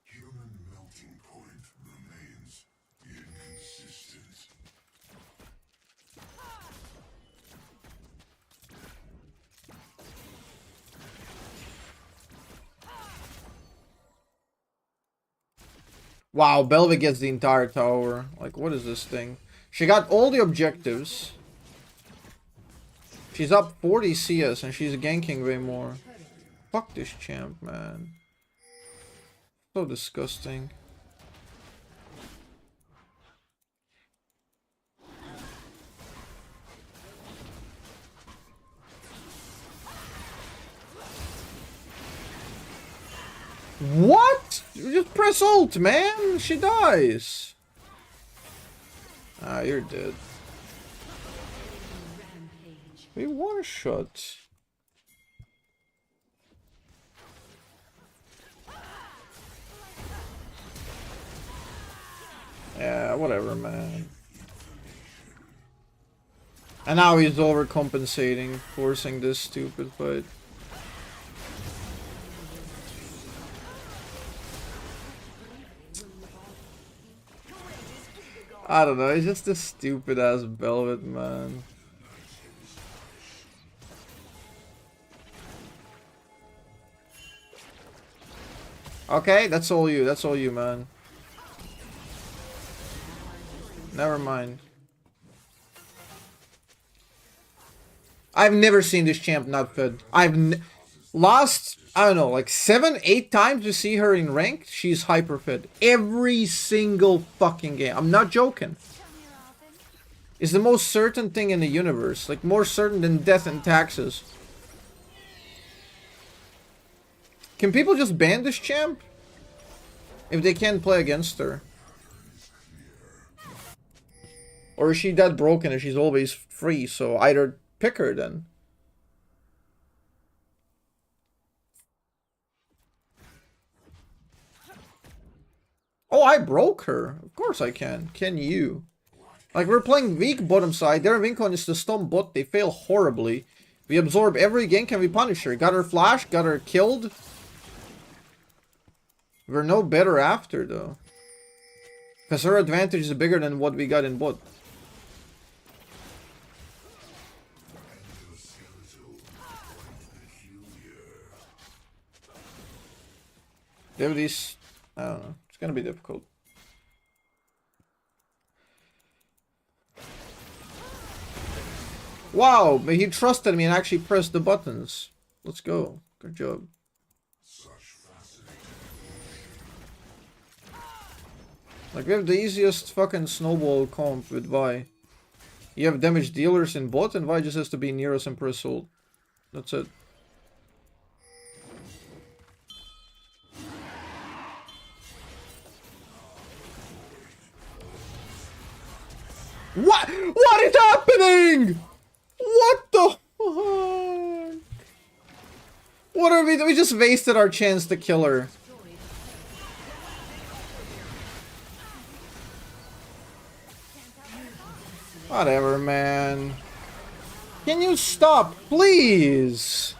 Human melting Wow, Belva gets the entire tower. Like, what is this thing? She got all the objectives. She's up 40 CS and she's ganking way more. Fuck this champ, man. So disgusting. What? You just press ult, man. She dies. Ah, you're dead. We one shot. Yeah, whatever, man. And now he's overcompensating, forcing this stupid fight. I don't know, he's just a stupid ass Velvet, man. Okay, that's all you, man. Never mind. I've never seen this champ not fed. I've lost, I don't know, like 7, 8 times to see her in ranked. She's hyper fed. Every single fucking game. I'm not joking. It's the most certain thing in the universe. Like, more certain than death and taxes. Can people just ban this champ? If they can't play against her. Or is she that broken and she's always free, so either pick her then. Oh, I broke her. Of course I can. Can you? Like, we're playing weak bottom side. Their Wincon is the stomp bot. They fail horribly. We absorb every gank and we punish her. Got her flash, got her killed. We're no better after, though. Because her advantage is bigger than what we got in bot. These, I don't know. It's gonna be difficult. Wow, but he trusted me and actually pressed the buttons. Let's go. Good job. Like, we have the easiest fucking snowball comp with Vi. You have damage dealers in bot, and Vi just has to be near us and press ult. That's it. What? What is happening? What the fuck? What are we? We just wasted our chance to kill her. Whatever, man. Can you stop, please?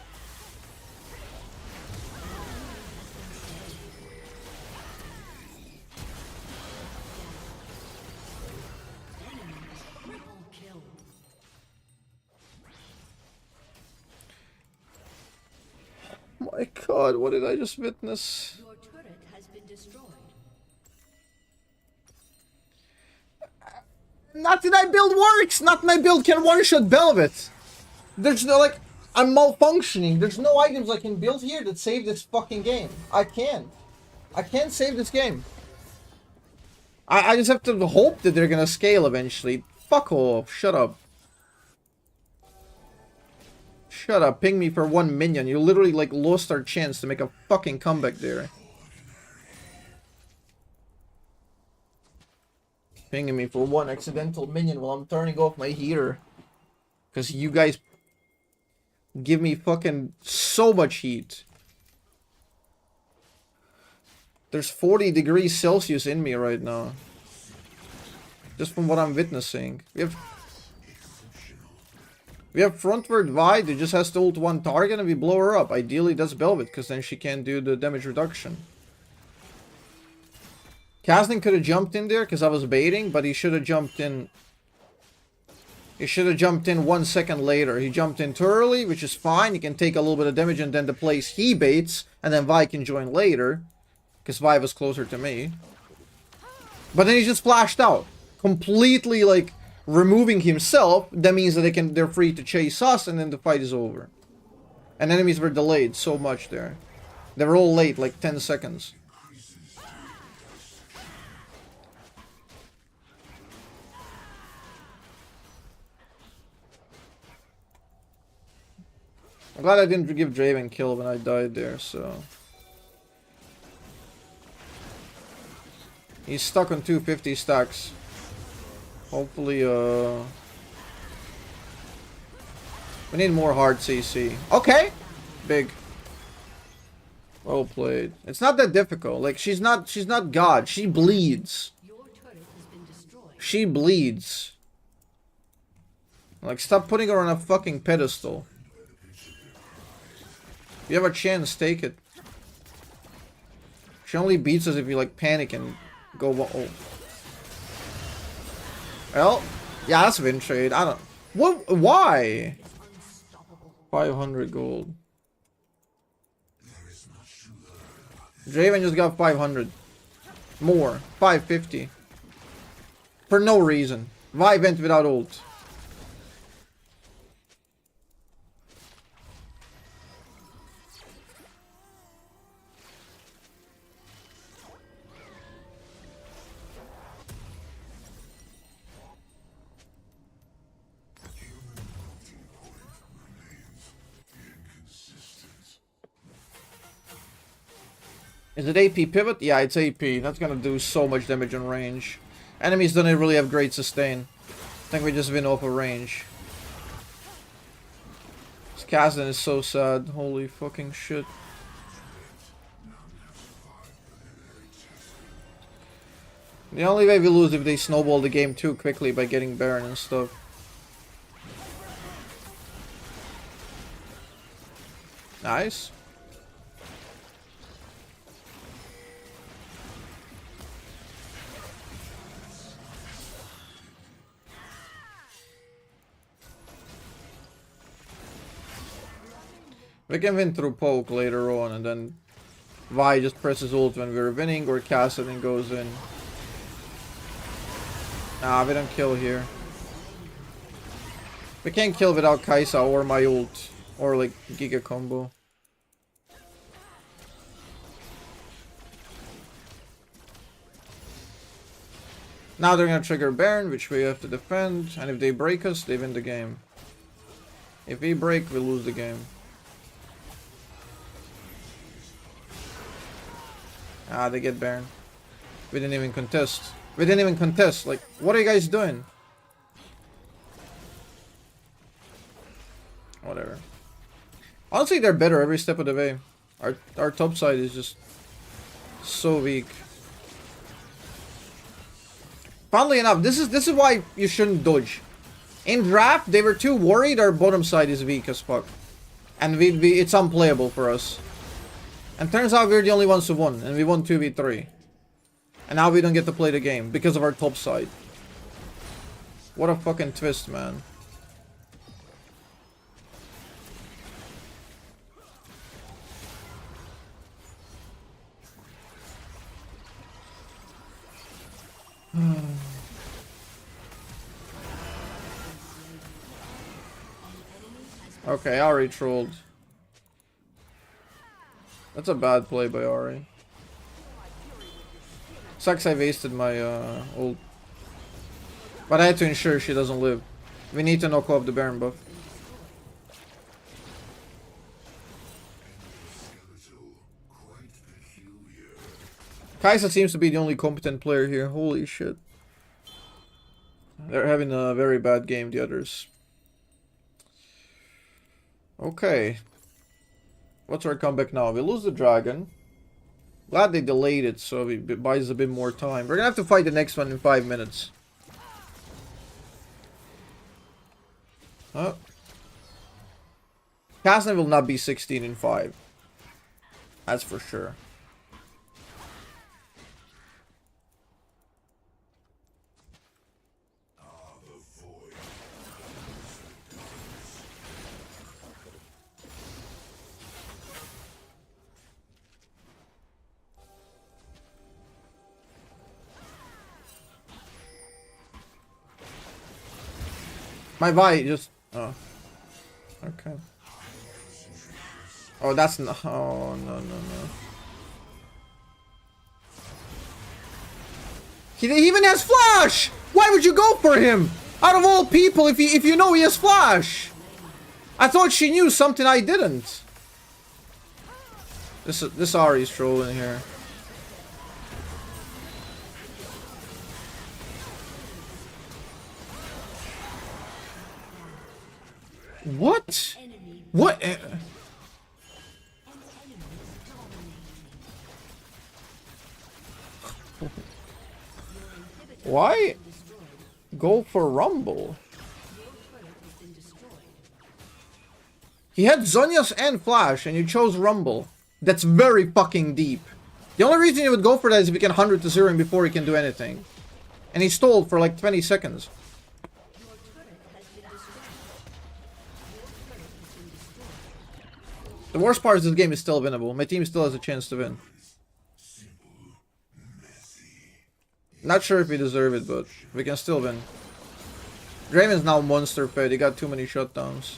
My God, what did I just witness? Your turret has been destroyed. Not that my build works! Not my build can one-shot Velvet! There's no, like, I'm malfunctioning. There's no items I can build here that save this fucking game. I can't. I can't save this game. I just have to hope that they're gonna scale eventually. Fuck off. Shut up. Shut up. Ping me for 1 minion. You literally, like, lost our chance to make a fucking comeback there. Pinging me for 1 accidental minion while I'm turning off my heater. Because you guys give me fucking so much heat. There's 40 degrees Celsius in me right now. Just from what I'm witnessing. We have frontward Vi that just has to ult 1 target and we blow her up. Ideally that's Velvet, because then she can't do the damage reduction. Kaznin could have jumped in there because I was baiting, but he should have jumped in. He should have jumped in 1 second later. He jumped in too early, which is fine. He can take a little bit of damage and then the place he baits, and then Vi can join later. Because Vi was closer to me. But then he just flashed out. Completely, like, removing himself. That means that they're free to chase us, and then the fight is over. And enemies were delayed so much there. They were all late, like 10 seconds. I'm glad I didn't give Draven kill when I died there, so... He's stuck on 250 stacks. Hopefully, we need more hard CC. Okay! Big. Well played. It's not that difficult. Like, she's not God. She bleeds. Your turret has been destroyed. She bleeds. Like, stop putting her on a fucking pedestal. If you have a chance, take it. She only beats us if you, like, panic and go... Oh. Well, yeah, that's win trade. I don't... What? Why? 500 gold. Draven just got 500. More. 550. For no reason. Vi went without ult. Is it AP pivot? Yeah, it's AP. That's gonna do so much damage on range. Enemies don't really have great sustain. I think we just win off of range. This Kazan is so sad. Holy fucking shit. The only way we lose if they snowball the game too quickly by getting Baron and stuff. Nice. We can win through poke later on, and then Vi just presses ult when we're winning, or Kassadin goes in. Nah, we don't kill here. We can't kill without Kai'Sa or my ult, or like Giga combo. Now they're gonna trigger Baron, which we have to defend, and if they break us, they win the game. If we break, we lose the game. Ah, they get Baron. We didn't even contest. We didn't even contest. Like, what are you guys doing? Whatever. Honestly, they're better every step of the way. Our top side is just so weak. Funnily enough, this is why you shouldn't dodge. In draft, they were too worried our bottom side is weak as fuck. And it's unplayable for us. And turns out we're the only ones who won, and we won 2v3. And now we don't get to play the game because of our top side. What a fucking twist, man. Okay, Ari trolled. That's a bad play by Ari. Sucks I wasted my ult. But I had to ensure she doesn't live. We need to knock off the Baron buff. Kai'Sa seems to be the only competent player here. Holy shit. They're having a very bad game, the others. Okay. What's our comeback now? We lose the dragon. Glad they delayed it, so it buys a bit more time. We're gonna have to fight the next one in 5 minutes. Huh? Kassadin will not be 16 in 5. That's for sure. My Vi just... Oh. Okay. Oh, that's not... Oh, no, no, no. He even has Flash! Why would you go for him? Out of all people, if you know he has Flash! I thought she knew something I didn't. This Ahri's trolling here. What? What? Why go for Rumble? He had Zhonya's and Flash, and you chose Rumble. That's very fucking deep. The only reason you would go for that is if you can 100 to 0 him before he can do anything. And he stalled for like 20 seconds. The worst part is this game is still winnable. My team still has a chance to win. Not sure if we deserve it, but we can still win. Draven's now monster fed. He got too many shutdowns.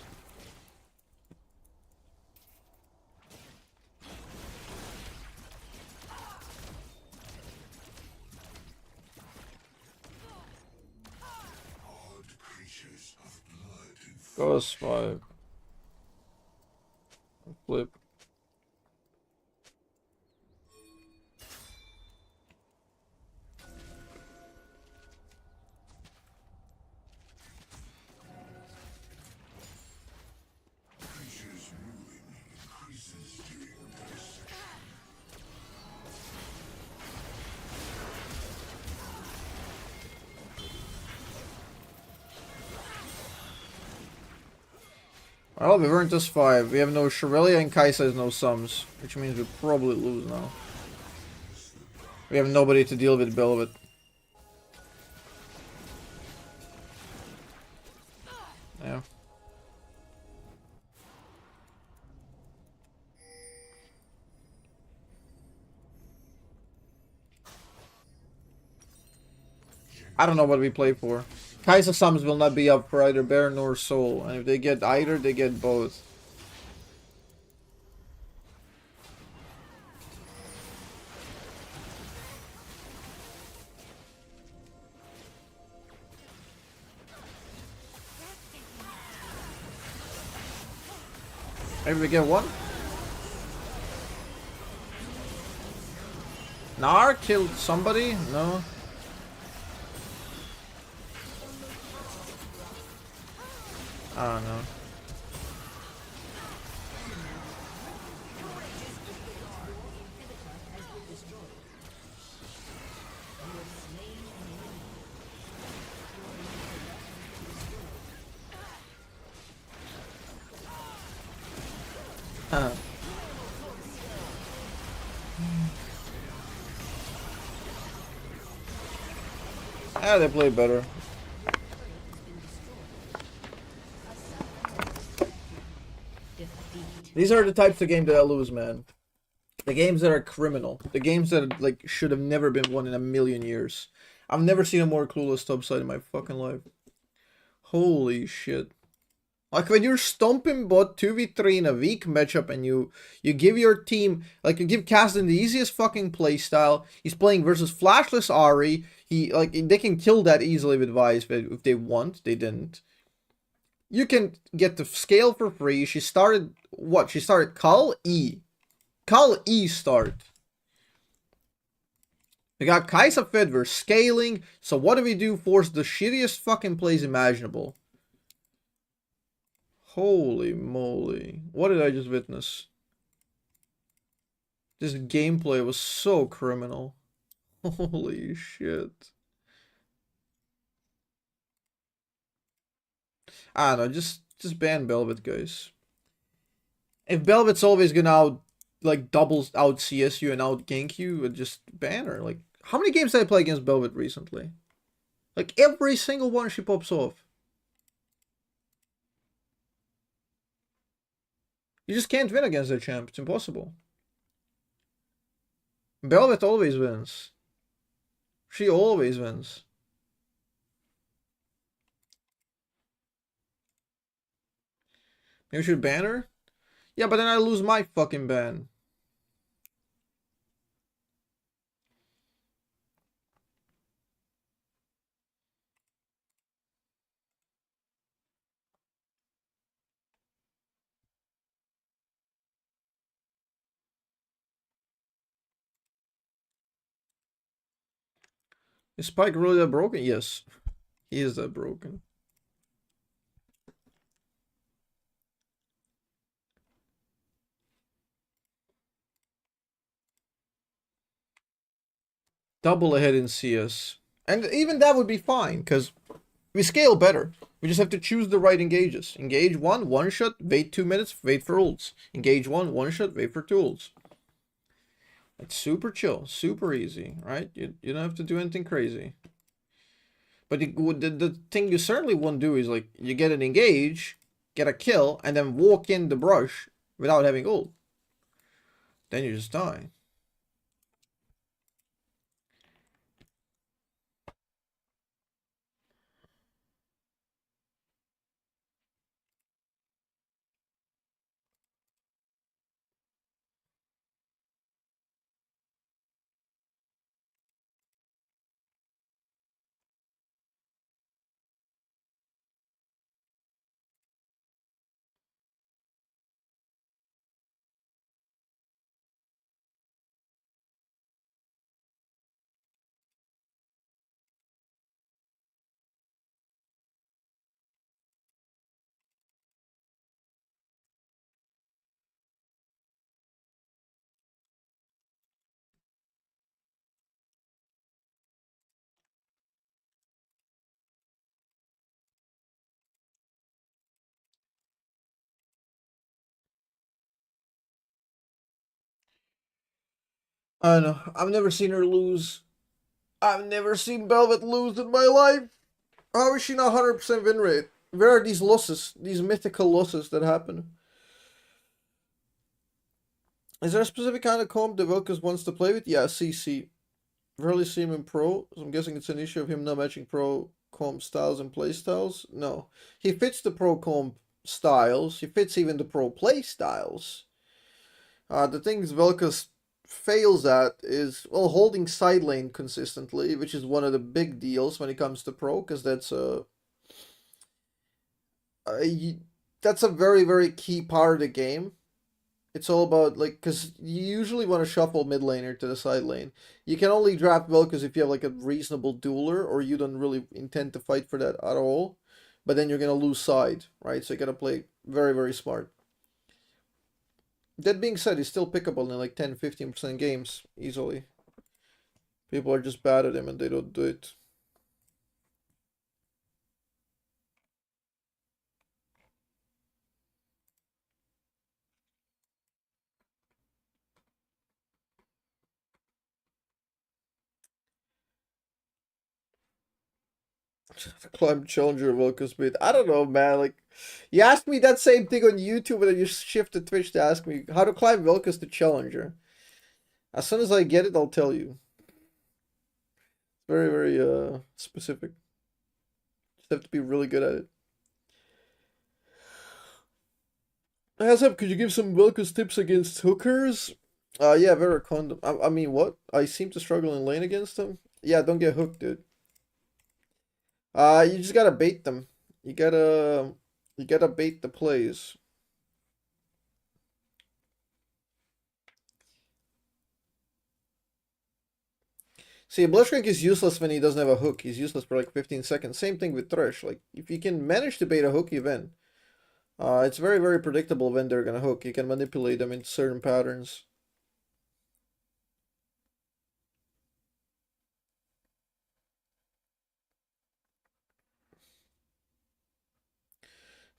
Ghost 5. Flip. Well, we've earned this 5. We have no Shirelia and Kai'Sa has no sums, which means we probably lose now. We have nobody to deal with Velvet. Yeah. I don't know what we play for. Kai'Sa sums will not be up for either Bear nor Soul, and if they get either, they get both. Maybe we get one? Gnar killed somebody? No. I don't know. Yeah, they play better. These are the types of games that I lose, man. The games that are criminal. The games that like should have never been won in a million years. I've never seen a more clueless topside in my fucking life. Holy shit. Like when you're stomping bot 2v3 in a weak matchup and you give your team, like you give Kasdan the easiest fucking playstyle. He's playing versus flashless Ahri. They can kill that easily with Vice if they want. They didn't. You can get the scale for free. She started what? She started Cull E. Cull E start. We got Kai'Sa fed, we're scaling. So what do we do? Force the shittiest fucking plays imaginable. Holy moly. What did I just witness? This gameplay was so criminal. Holy shit. I don't know, just ban Velvet, guys. If Velvet's always gonna doubles out CS you and out gank you, just ban her. Like, how many games did I play against Velvet recently? Like, every single one she pops off. You just can't win against the champ. It's impossible. Velvet always wins. She always wins. You should ban her? Yeah, but then I lose my fucking ban. Is Spike really that broken? Yes. He is that broken. Double ahead in CS. And even that would be fine, because we scale better. We just have to choose the right engages. Engage 1, 1 shot, wait 2 minutes, wait for ults. Engage 1, 1 shot, wait for 2 ults. It's super chill, super easy, right? You don't have to do anything crazy. But the thing you certainly won't do is, like, you get an engage, get a kill, and then walk in the brush without having ult. Then you just die. I don't know. I've never seen her lose. I've never seen Velvet lose in my life. How is she not 100% win rate? Where are these losses? These mythical losses that happen? Is there a specific kind of comp that Vel'Koz wants to play with? Yeah, CC. Rarely see him in pro, so I'm guessing it's an issue of him not matching pro comp styles and play styles. No. He fits the pro comp styles. He fits even the pro play styles. The things Vel'Koz fails at is, well, holding side lane consistently, which is one of the big deals when it comes to pro, because that's that's a very, very key part of the game. It's all about, like, because you usually want to shuffle mid laner to the side lane. You can only draft Vel'Koz if you have, like, a reasonable dueler, or you don't really intend to fight for that at all. But then you're going to lose side, right? So you got to play very, very smart. That being said, he's still pickable in like 10-15% games easily. People are just bad at him and they don't do it. Climb challenger Vel'Koz bait. I don't know, man. Like, you asked me that same thing on YouTube, and then you shift to Twitch to ask me how to climb Vel'Koz to challenger. As soon as I get it, I'll tell you. Very, very specific. Just have to be really good at it. Azzapp, could you give some Vel'Koz tips against hookers? Yeah, very condom. I mean, what? I seem to struggle in lane against them. Yeah, don't get hooked, dude. You just gotta bait them. You gotta bait the plays. See, Blushcrank is useless when he doesn't have a hook. He's useless for like 15 seconds. Same thing with Thresh. Like, if you can manage to bait a hook, you win. It's very, very predictable when they're gonna hook. You can manipulate them into certain patterns.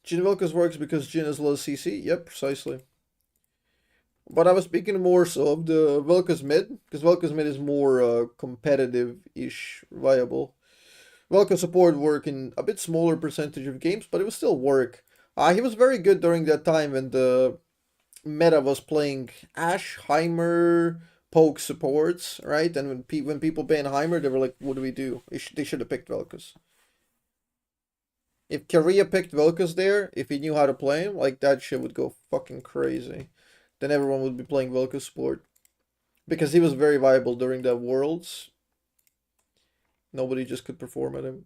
Jhin Vel'Koz works because Jhin is low CC. Yep, precisely. But I was speaking more so of the Vel'Koz mid, because Vel'Koz mid is more competitive-ish viable. Vel'Koz support work in a bit smaller percentage of games, but it will still work. He was very good during that time when the meta was playing Ashe, Heimer, poke supports, right? And when people ban Heimer, they were like, what do we do? They should have picked Vel'Koz. If Korea picked Vel'Koz there, if he knew how to play him, like that shit would go fucking crazy. Then everyone would be playing Vel'Koz support. Because he was very viable during the Worlds. Nobody just could perform at him.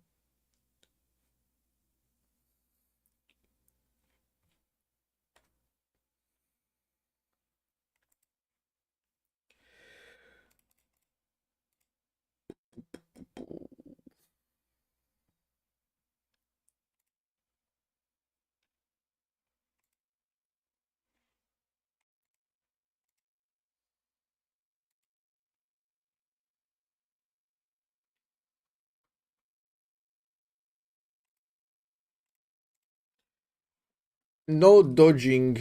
No dodging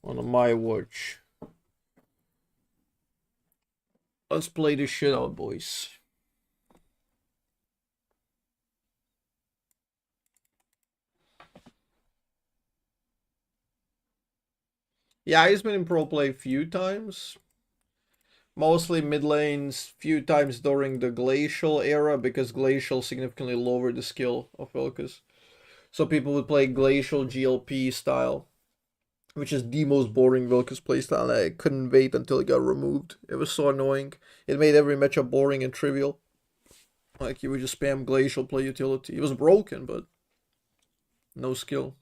on my watch. Let's play this shit out, boys. Yeah, he's been in pro play a few times. Mostly mid lanes, few times during the Glacial era, because Glacial significantly lowered the skill of Vel'Koz. So people would play Glacial GLP style, which is the most boring Vel'Koz playstyle. I couldn't wait until it got removed. It was so annoying. It made every matchup boring and trivial. Like, you would just spam Glacial, play utility. It was broken, but no skill.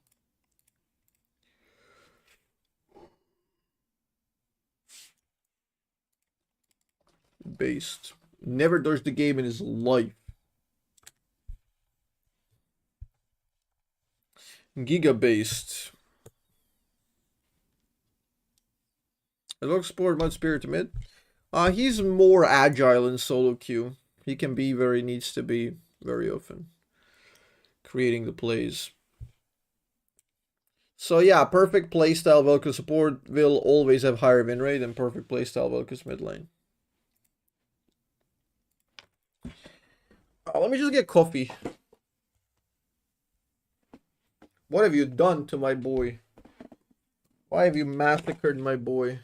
Based. Never dodged the game in his life. Giga based. It looks sport mud spirit mid. He's more agile in solo queue. He can be where he needs to be very often. Creating the plays. So yeah, perfect playstyle Vel'Koz support will always have higher win rate than perfect playstyle Vel'Koz mid lane. Let me just get coffee. What have you done to my boy? Why have you massacred my boy?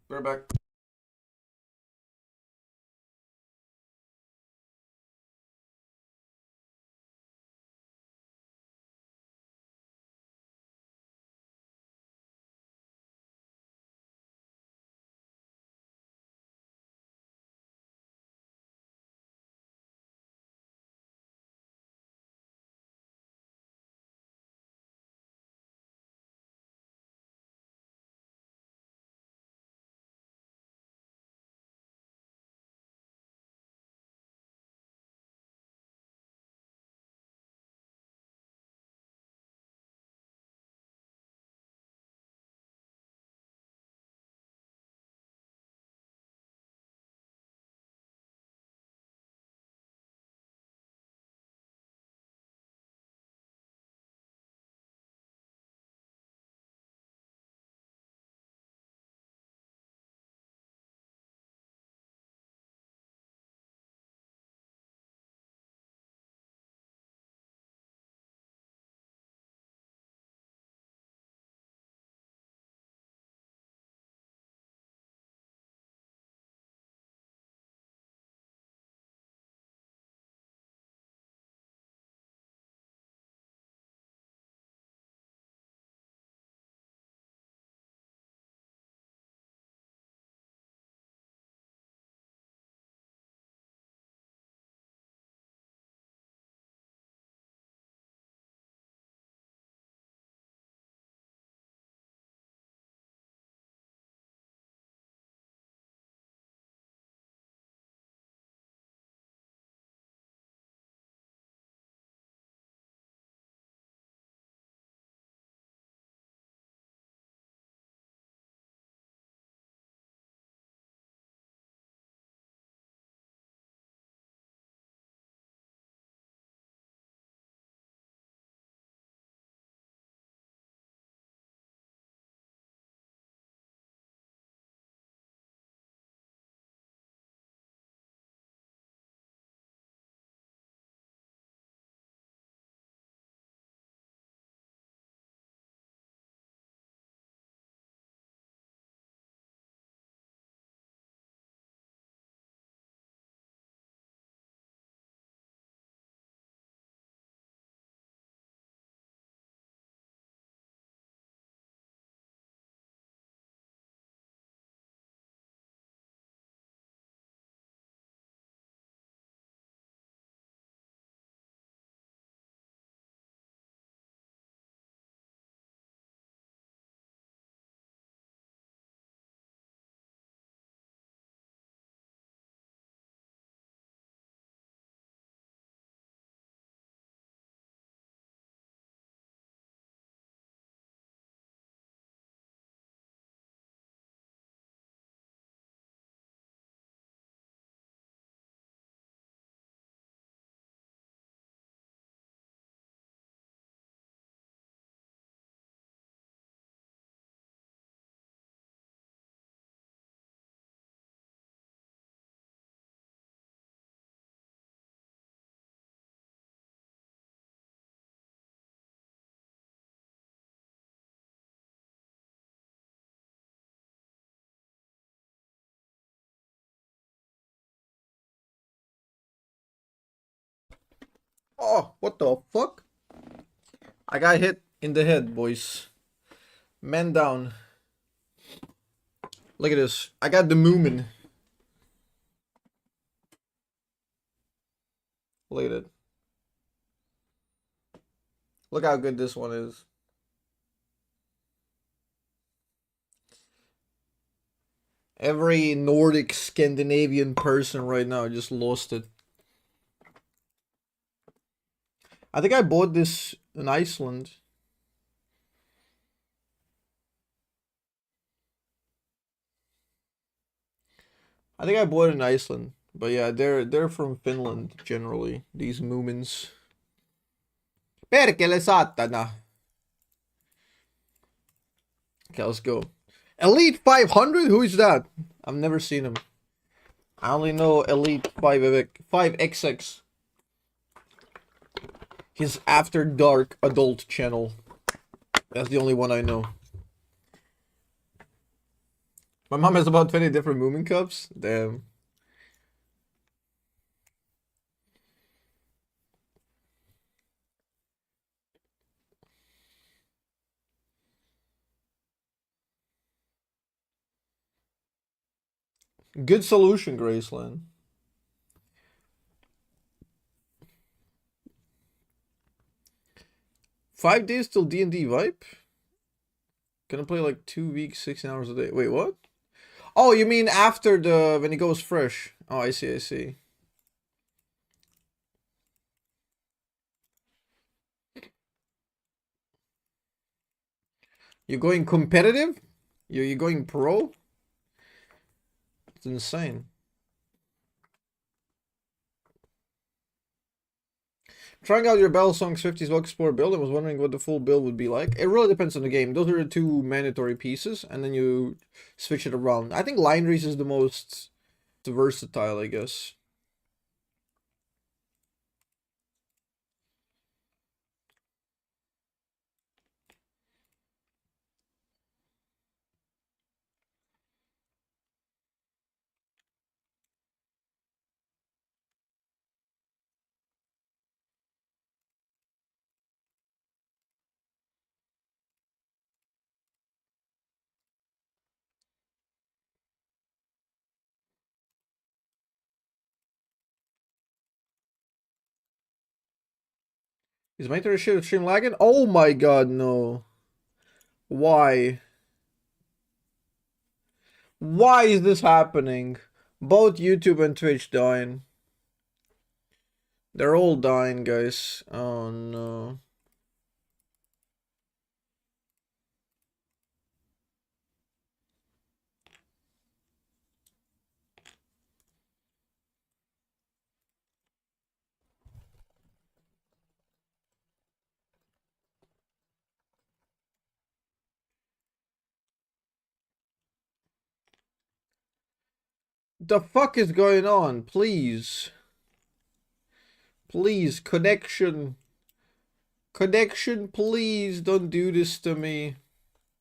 We're back. Oh, what the fuck? I got hit in the head, boys. Man down. Look at this. I got the Moomin. Look at it. Look how good this one is. Every Nordic Scandinavian person right now just lost it. I think I bought this in Iceland. I think I bought it in Iceland. But yeah, they're from Finland generally, these Moomins. Perkele satana. Okay, let's go. Elite 500? Who is that? I've never seen him. I only know Elite 5XX. His After Dark adult channel. That's the only one I know. My mom has about 20 different Moomin cups. Damn. Good solution, Graceland. Five days till D&D Vipe? Gonna play like 2 weeks, 16 hours a day. Wait, what? Oh, you mean after when it goes fresh? Oh, I see, I see. You're going competitive? You're going pro? It's insane. Trying out your Battlesong's 50s Vox Explorer build, I was wondering what the full build would be like. It really depends on the game. Those are the two mandatory pieces, and then you switch it around. I think Line Race is the most versatile, I guess. Is my internet shit stream lagging? Oh my god, no. Why? Why is this happening? Both YouTube and Twitch dying. They're all dying, guys. Oh no. The fuck is going on? Please. Please, connection. Connection, please don't do this to me.